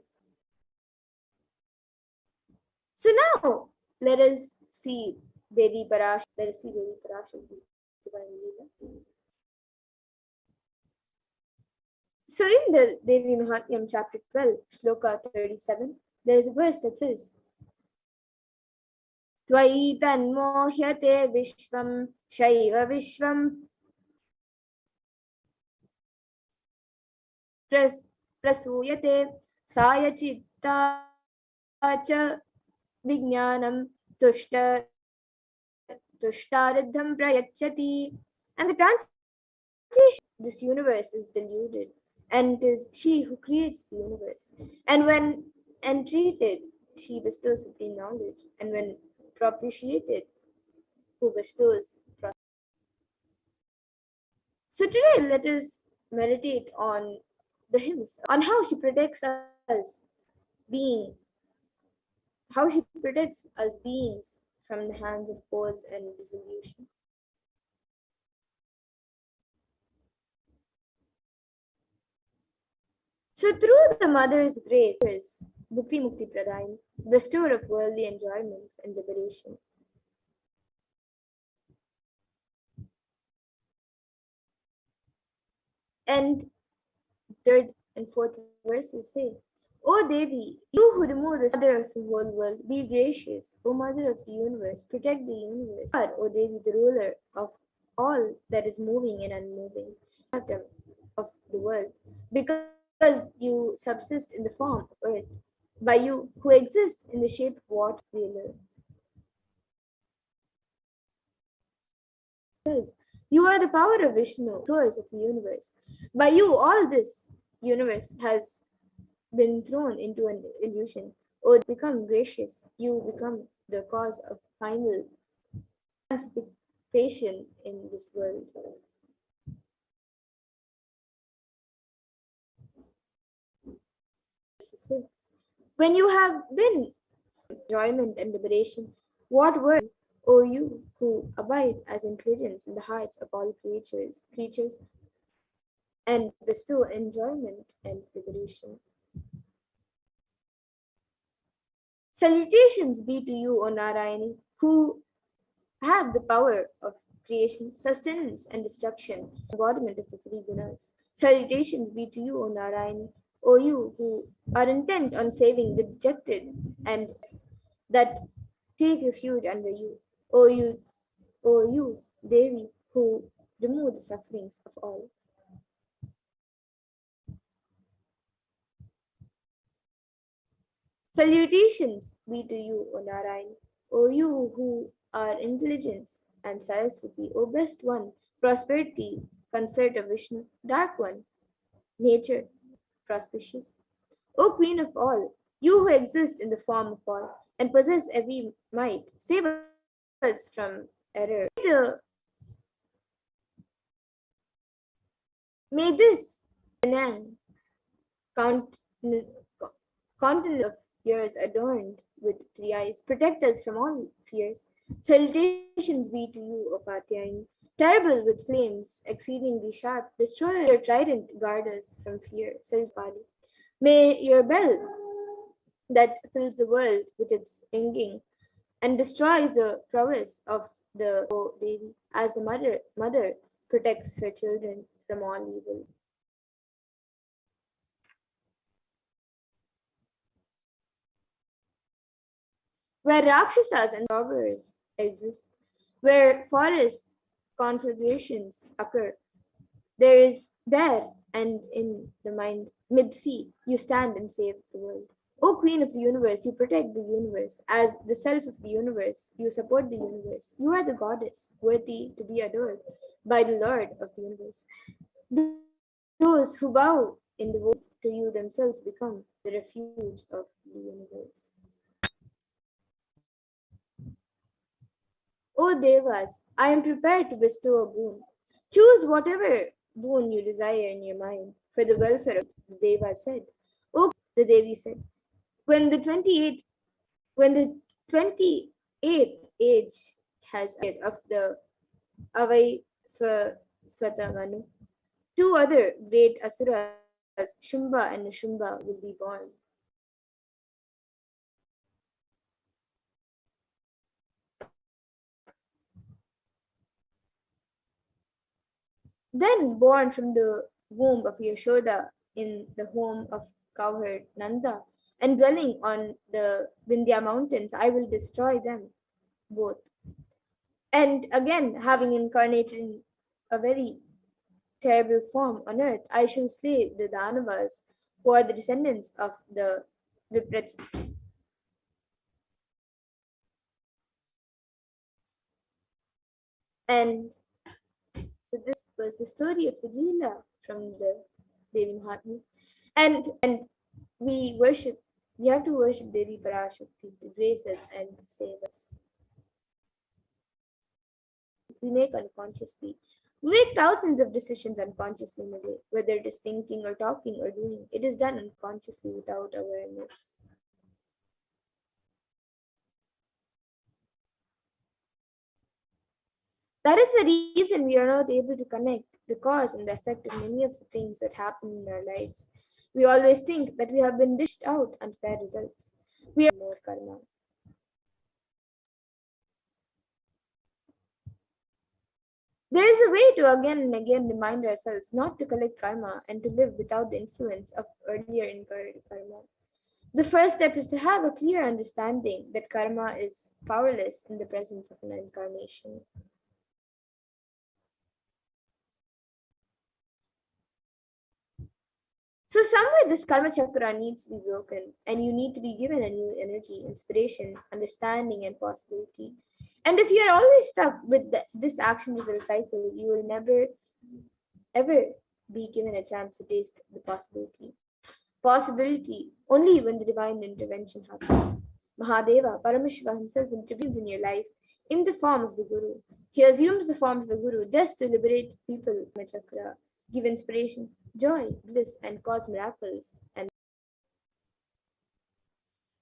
So now let us see Devi Parashakti's divine Leela. So in the Devi Mahatmyam chapter 12, Shloka 37, there is a verse that says, Tvai tanmohyate vishvam shaiva vishvam prasuyate saya chitta cha vijnanam tushtaridham prayachati. And the translation, this universe is deluded, and it is she who creates the universe. And when entreated, she bestows supreme knowledge, and when propitiated, who bestows prosperity. So today let us meditate on the hymns, on how she protects us beings from the hands of pause and dissolution. So through the mother's grace, Bhukti Mukti Pradayani, bestower of worldly enjoyments and liberation. And third and fourth verses say, O Devi, you who remove the mother of the whole world, be gracious. O Mother of the universe, protect the universe. You are, O Devi, the ruler of all that is moving and unmoving, atom of the world, because you subsist in the form of earth. By you who exist in the shape of water, we live. Says, you are the power of Vishnu, source of the universe. By you, all this universe has been thrown into an illusion. Oh, become gracious. You become the cause of final emancipation in this world. When you have been enjoyment and liberation, what were, O you who abide as intelligence in the hearts of all creatures, and bestow enjoyment and liberation? Salutations be to you, O Narayani, who have the power of creation, sustenance, and destruction, embodiment of the three gunas. Salutations be to you, O Narayani, O you who are intent on saving the dejected and that take refuge under you. O you, Devi, who remove the sufferings of all. Salutations be to you, O Narayan, O you who are intelligence and Saraswati, O best one, prosperity, concert of Vishnu, dark one, nature, auspicious. O Queen of all, you who exist in the form of all and possess every might, save us from error. May this continent of years adorned with three eyes protect us from all fears. Salutations be to you, O Katyayani, terrible with flames, exceedingly sharp, destroy your trident, guard us from fear. Salpali. May your bell that fills the world with its ringing and destroys the prowess of the O Devi, as the mother protects her children from all evil. Where Rakshasas and robbers exist, where forest conflagrations occur, there and in the mind mid-sea you stand and save the world. O Queen of the universe, you protect the universe. As the self of the universe, you support the universe. You are the goddess, worthy to be adored by the Lord of the universe. Those who bow in devotion to you themselves become the refuge of the universe. O Devas, I am prepared to bestow a boon. Choose whatever boon you desire in your mind for the welfare of the Deva said. O the Devi said, when the 28th age has appeared of the Avai Swatamanu, two other great asuras, Shumba and Nishumba, will be born. Then born from the womb of Yashoda in the home of cowherd Nanda, and dwelling on the Vindhya mountains, I will destroy them both. And again, having incarnated in a very terrible form on earth, I shall slay the Danavas, who are the descendants of the Viprats. And so this was the story of the Leela from the Devi Mahatmya. And we have to worship Devi Parashakti to grace us and save us. We make unconsciously. We make thousands of decisions unconsciously in a day, whether it is thinking or talking or doing. It is done unconsciously without awareness. That is the reason we are not able to connect the cause and the effect of many of the things that happen in our lives. We always think that we have been dished out unfair results. We have more karma. There is a way to again and again remind ourselves not to collect karma and to live without the influence of earlier incurred karma. The first step is to have a clear understanding that karma is powerless in the presence of an incarnation. So somewhere this karma chakra needs to be broken, and you need to be given a new energy, inspiration, understanding, and possibility. And if you are always stuck with this action result cycle, you will never ever be given a chance to taste the possibility. Possibility only when the divine intervention happens. Mahadeva, Paramashiva himself intervenes in your life in the form of the Guru. He assumes the form of the Guru just to liberate people from the chakra, give inspiration, joy, bliss, and cause miracles. And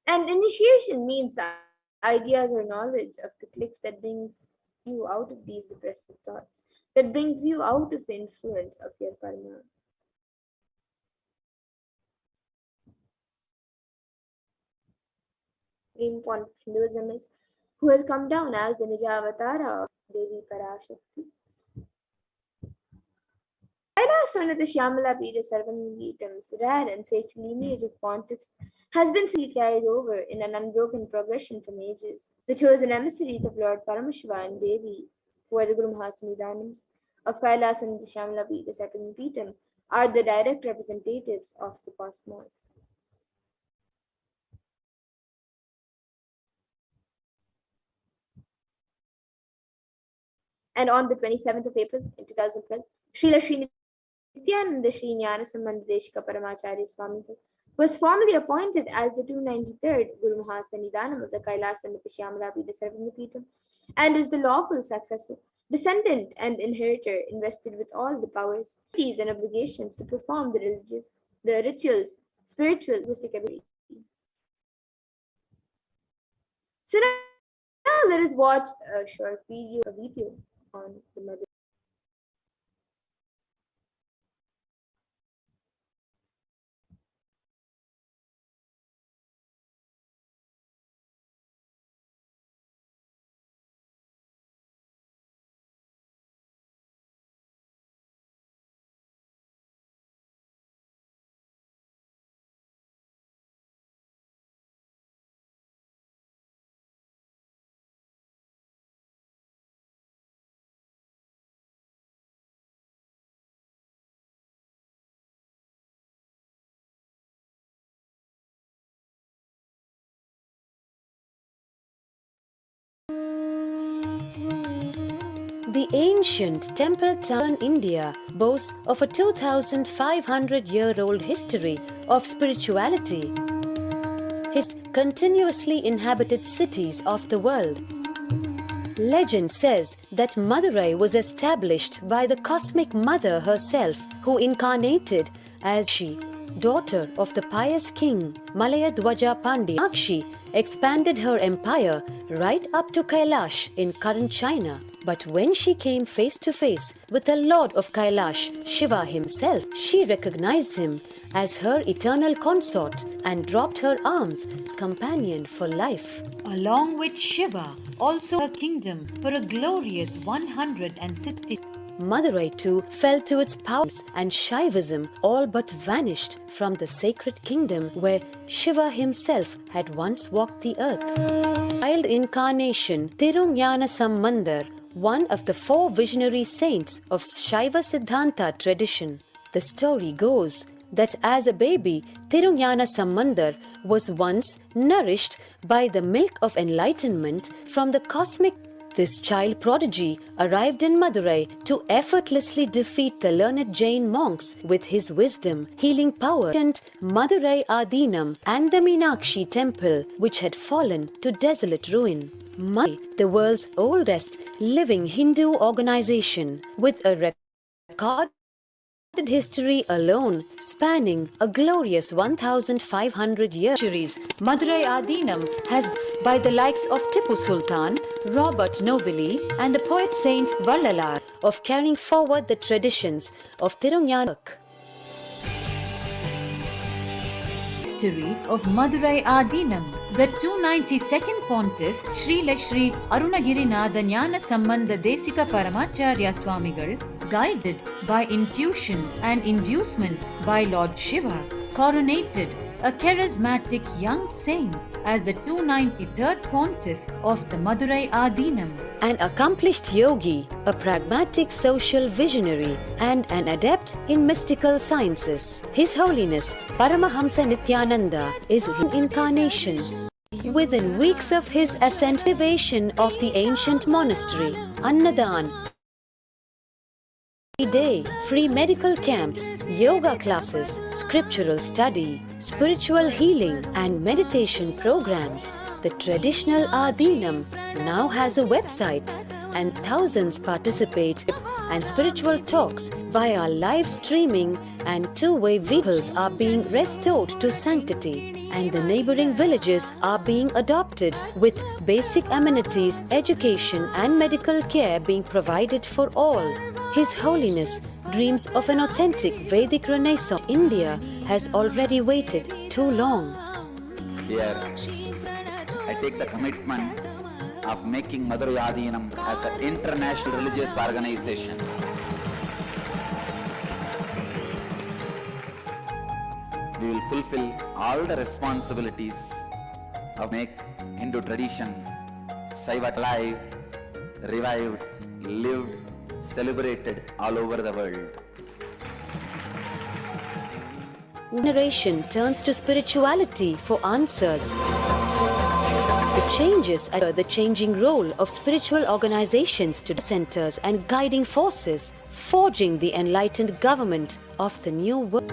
initiation means the ideas or knowledge of the clicks that brings you out of these depressive thoughts, that brings you out of the influence of your karma. Supreme point of Hinduism is who has come down as the Nijavatara of Devi Parashakti. Kailasa'S Shyamala Pita Sarvangitam's rare and sacred lineage of pontiffs has been carried over in an unbroken progression from ages. The chosen emissaries of Lord Paramashiva and Devi, who are the Guru Mahasanidanams of Kailasa'S Shyamala Pita Sarvangitam, are the direct representatives of the cosmos. And on the 27th of April in 2012, Srila Sri Nithyananda Paramacharya Swami was formally appointed as the 293rd Guru Mahasanidanam of the Kailasa'S Shyamala Pita Sarvangitam and is the lawful successor, descendant, and inheritor invested with all the powers, duties, and obligations to perform the rituals, spiritual, linguistic ability. So now let us watch a short video on the mother. The ancient temple town India boasts of a 2,500-year-old history of spirituality. Continuously inhabited cities of the world. Legend says that Madurai was established by the cosmic mother herself, who incarnated as she, daughter of the pious king Malayadwaja Pandya. Meenakshi expanded her empire right up to Kailash in current China. But when she came face to face with the Lord of Kailash, Shiva himself, she recognized him as her eternal consort and dropped her arms as companion for life. Along with Shiva, also her kingdom for a glorious 160. Madurai too fell to its powers, and Shaivism all but vanished from the sacred kingdom where Shiva himself had once walked the earth. Child incarnation Tirunjana Sambandar, one of the 4 visionary saints of Shaiva Siddhanta tradition. The story goes that as a baby, Tirunjana Sambandar was once nourished by the milk of enlightenment from the cosmic. This child prodigy arrived in Madurai to effortlessly defeat the learned Jain monks with his wisdom, healing power, and Madurai Adinam and the Meenakshi temple, which had fallen to desolate ruin. The world's oldest living Hindu organization, with a recorded history alone spanning a glorious 1,500 years. Madurai Adinam has, by the likes of Tipu Sultan, Robert Nobili, and the poet Saint Vallalar of carrying forward the traditions of Tirunyan. History of Madurai Adinam. The 292nd Pontiff Srila Sri Arunagirinath Jnana Sambandha Desika Paramacharya Swamigal, guided by intuition and inducement by Lord Shiva, coronated a charismatic young saint as the 293rd Pontiff of the Madurai Adinam. An accomplished yogi, a pragmatic social visionary, and an adept in mystical sciences. His Holiness Paramahamsa Nithyananda is reincarnation. Within weeks of his ascension of the ancient monastery, Annadan day, free medical camps, yoga classes, scriptural study, spiritual healing, and meditation programs. The traditional Adinam now has a website, and thousands participate and spiritual talks via live streaming, and two-way vehicles are being restored to sanctity, and the neighboring villages are being adopted with basic amenities, education and medical care being provided for all. His Holiness dreams of an authentic Vedic Renaissance. India has already waited too long. Here, I take the commitment of making Madurai Adinam as an international religious organization. We will fulfill all the responsibilities of make Hindu tradition Saiva alive, revived, lived, celebrated all over the world. Generation turns to spirituality for answers. It changes as the changing role of spiritual organizations to centers and guiding forces, forging the enlightened government of the new world.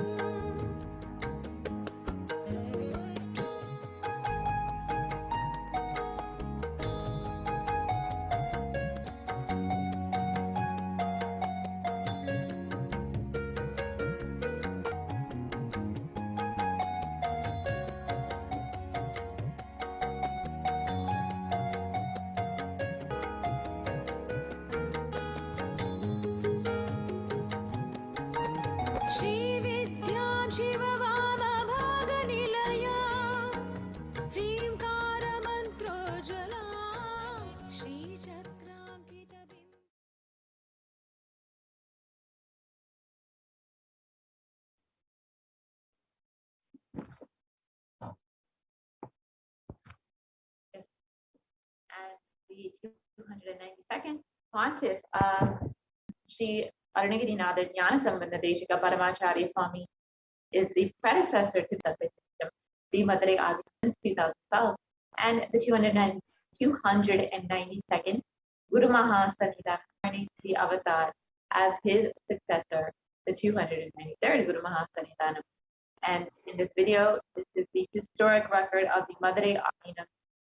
And the 292nd Pontiff, Sri Arunagirinath Jnana Sambandha Desika Paramacharya Swami, is the predecessor to the Madurai Adinam since 2012, and the 292nd Guru Mahasanidana, the Avatar, as his successor, the 293rd Guru Mahasanidana. And in this video, this is the historic record of the Madurai Adinam,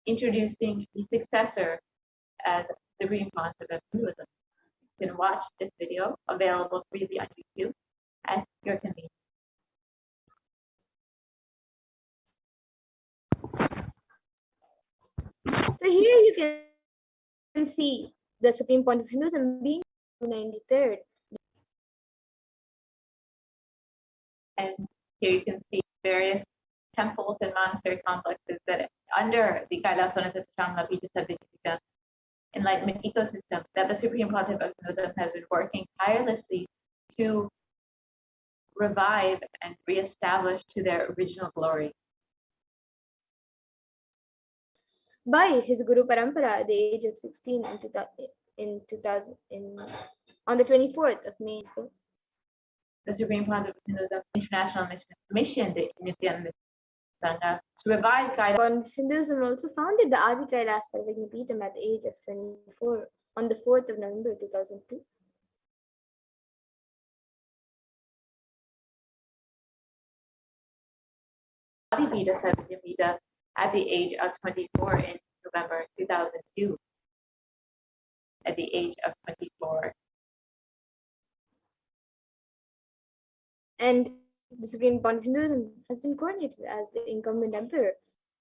introducing the successor as Supreme Pontiff of Hinduism. You can watch this video, available freely on YouTube at your convenience. So here you can see the Supreme Pontiff of Hinduism being 93rd. And here you can see various temples and monastery complexes that under the Kailasa'S enlightenment ecosystem that the Supreme Pontiff of Hinduism has been working tirelessly to revive and reestablish to their original glory. By his Guru Parampara at the age of 16 on the 24th of May. The Supreme Pontiff of Hinduism International Mission, the Nithyananda Paramashivam, to revive Kailasa'S. Hinduism also founded the Adi Kailasa Nithyananda at the age of 24 on the 4th of November 2002. Adi Pita at the age of 24 in November 2002. At the age of 24. And the Supreme Pontiff of Hinduism has been coronated as the incumbent emperor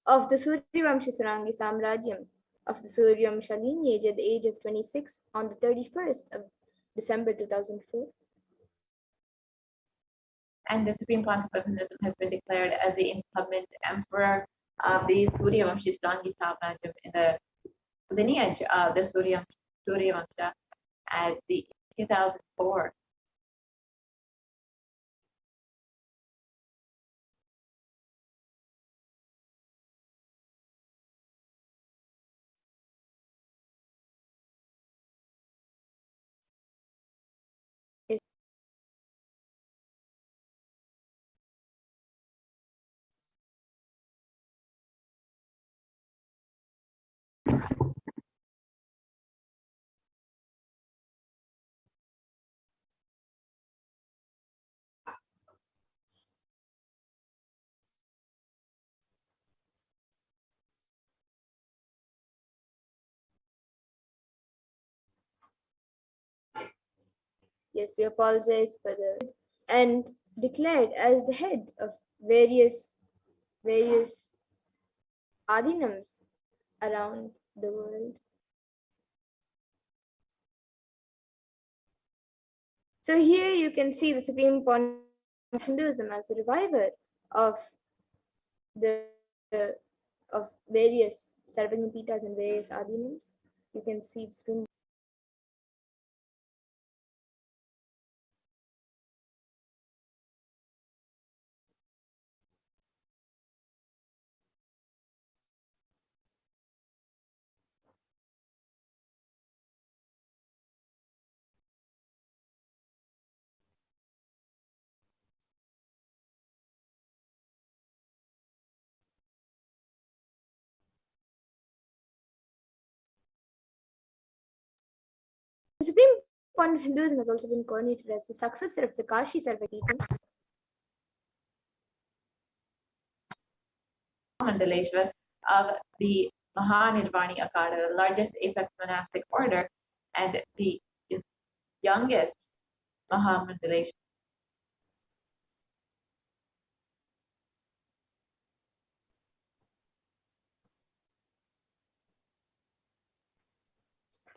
of the Suryavamshi Sarangi Samrajyam of the Suryavamsha lineage at the age of 26 on the 31st of December 2004. And the Supreme Pontiff of Hinduism has been declared as the incumbent emperor of the Suryavamshi Samanajam in the lineage of the Suryavamsha at the 2004. Yes, we apologize for the and declared as the head of various adinams around the world. So here you can see the Supreme Pontiff of Hinduism as the reviver of the of various Sarvagnapitas and various adinams. You can see the Supreme. The Supreme Pontiff of Hinduism has also been coronated as the successor of the Kashi Sarvagita. Mandaleshwar of the Mahanirvani Akada, the largest apex monastic order, and the youngest Mahamandaleshwar.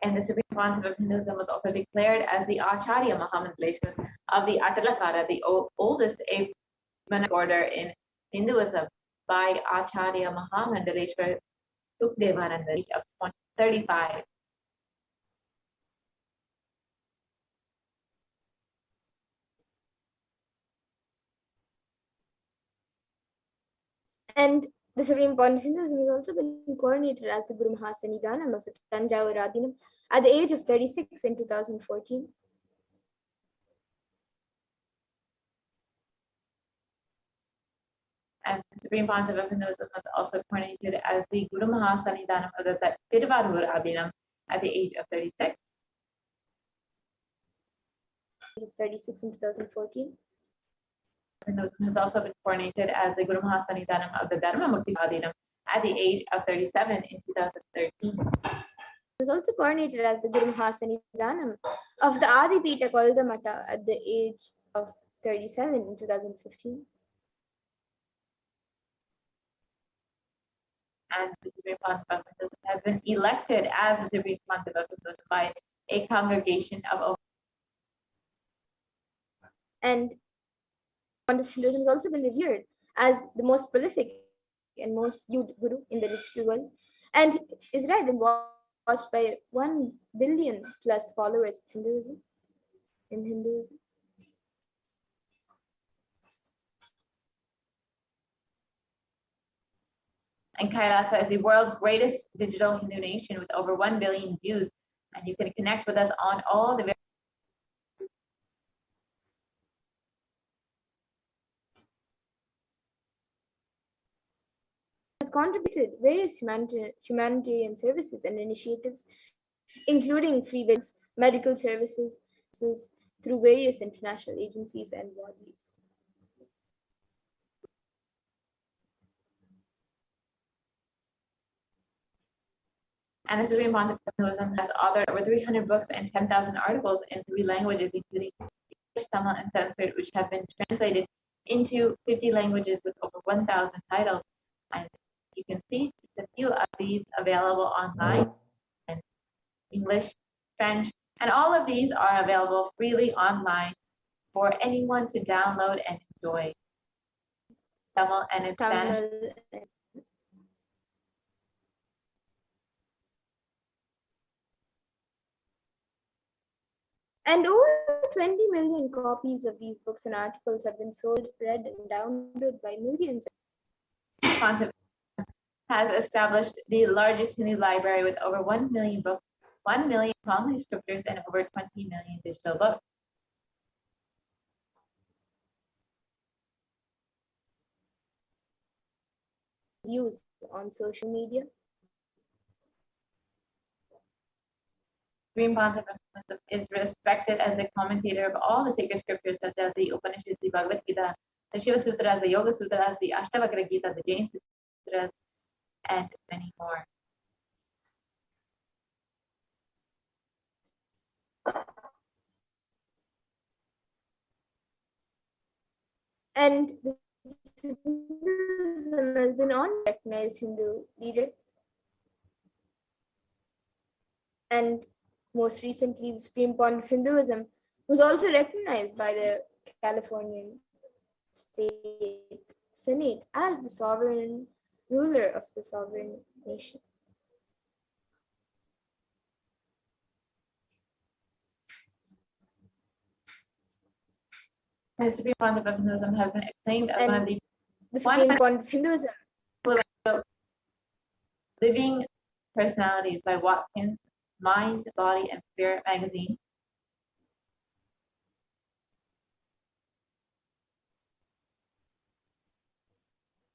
And the Supreme Pontiff of Hinduism was also declared as the Acharya Mahamandaleshwar of the Atalakara, the oldest ape monastic order in Hinduism, by Acharya Mahamandaleshwar Sukdevananda, age of 35. And the Supreme Pontiff of Hinduism has also been coronated as the Guru Mahasannidhanam of the Tanjavur Adinam at the age of 36 in 2014. And the Supreme Pontiff of Hinduism was also coronated as the Guru Mahasannidhanam of the Tiruvallur Adinam at the age of 36. Of 36 in 2014. Hinduism has also been coronated as the Guru Mahasannidhanam of the Dharmamukti Adinam at the age of 37 in 2013. He was also coronated as the Guru Mahasannidhanam of the Adipita Koldamata at the age of 37 in 2015. And the Supreme Pontiff of Hinduism has been elected as the Supreme Pontiff of Hinduism by a congregation of over. And Pontiff of Hinduism has also been revered as the most prolific and most viewed guru in the digital world, and is read and watched by 1 billion plus followers in Hinduism. And Kailasa is the world's greatest digital Hindu nation with over 1 billion views. And you can connect with us on all the Has contributed various humanitarian services and initiatives, including free medical services through various international agencies and bodies. And the Supreme Pontiff of Hinduism has authored over 300 books and 10,000 articles in 3 languages, including English, Tamil, and Sanskrit, which have been translated into 50 languages with over 1,000 titles. And you can see a few of these available online in English, French, and all of these are available freely online for anyone to download and enjoy. Tamil and in Spanish. Tamil. And over 20 million copies of these books and articles have been sold, read, and downloaded by millions. Concept has established the largest Hindi library with over 1 million books, 1 million Tamil scriptures, and over 20 million digital books. Views on social media. Supreme Pontiff is respected as a commentator of all the sacred scriptures such as the Upanishads, the Bhagavad Gita, the Shiva Sutras, the Yoga Sutras, the Ashtavakra Gita, the Jain Sutras, and many more. And Hinduism has been on recognized Hindu leader. And most recently, the Supreme Pontiff of Hinduism was also recognized by the Californian State Senate as the sovereign ruler of the sovereign nation. The Supreme Pontiff of Hinduism has been acclaimed as one of the Supreme Pontiff of Hinduism living personalities by Watkins Mind, Body, and Spirit magazine.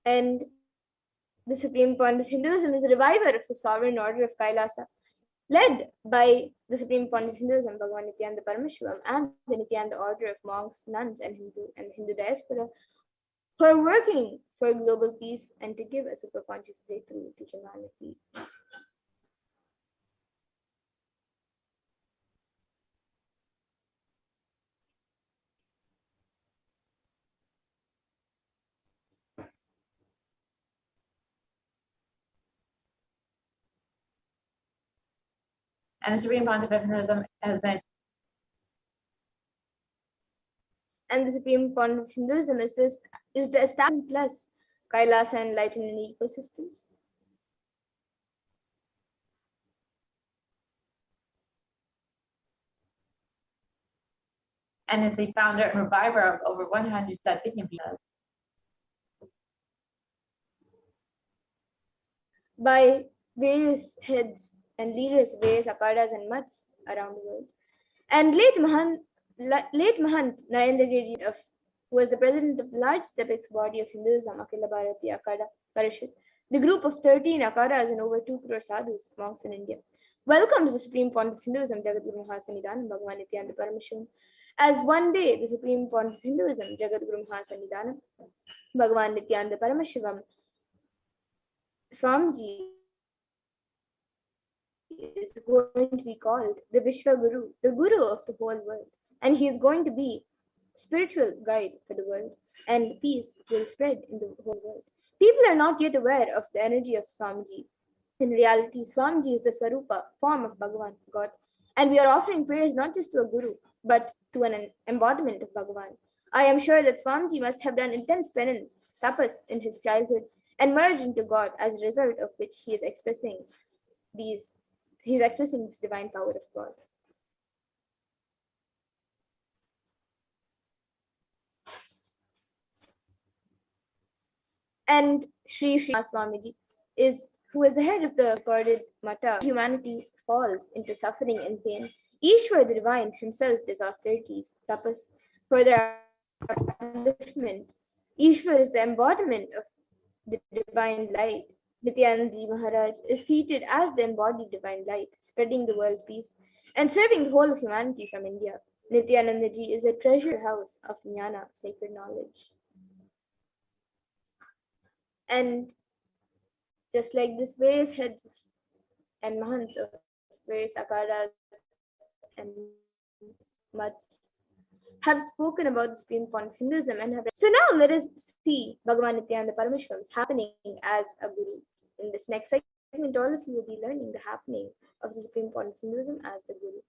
And the Supreme Pontiff of Hinduism is the reviver of the sovereign order of Kailasa, led by the Supreme Pontiff of Hinduism, Bhagavan Nithyananda Paramashivam, and the Nithyananda order of monks, nuns, and Hindu diaspora, who are working for global peace and to give a superconscious breakthrough to humanity. And the Supreme Pontiff of Hinduism has been. And the Supreme Pontiff of Hinduism is the establishment plus Kailasa enlightenment ecosystems. And is the founder and reviver of over 100 Sadhguru Peethas. By various heads and leaders of various akhadas and mats around the world. And late Mahant Narendra Giri, who was the president of the largest apex body of Hinduism, Akhila Bharati Akhada Parishad, the group of 13 akhadas and over 2 crore sadhus, monks in India, welcomes the Supreme Pontiff of Hinduism, Jagadguru Mahasannidhanam, Bhagavan Nithyananda Paramashivam, as one day the Supreme Pontiff of Hinduism, Jagadguru Mahasannidhanam, Bhagavan Nithyananda Paramashivam, Swamiji is going to be called the Vishwa Guru, the Guru of the whole world. And he is going to be spiritual guide for the world, and peace will spread in the whole world. People are not yet aware of the energy of Swamiji. In reality, Swamiji is the Swarupa, form of Bhagavan, God. And we are offering prayers not just to a Guru, but to an embodiment of Bhagavan. I am sure that Swamiji must have done intense penance, tapas, in his childhood, and merged into God, as a result of which he is expressing this divine power of God. And Sri Swamiji who is the head of the recorded Mata. Humanity falls into suffering and pain. Ishwar the divine himself does austerities, tapas, for their upliftment. Ishwar is the embodiment of the divine light. Nithyananda Maharaj is seated as the embodied divine light, spreading the world's peace and serving the whole of humanity from India. Nithyananda Ji is a treasure house of jnana, sacred knowledge. And just like this, various heads and mahants of various akhadas and mats have spoken about the Supreme Pontiff of Hinduism and have. So now let us see Bhagavan Nithyananda Paramashivam happening as a Guru. in this next segment, all of you will be learning the happening of the Supreme Point of Hinduism as the Guru.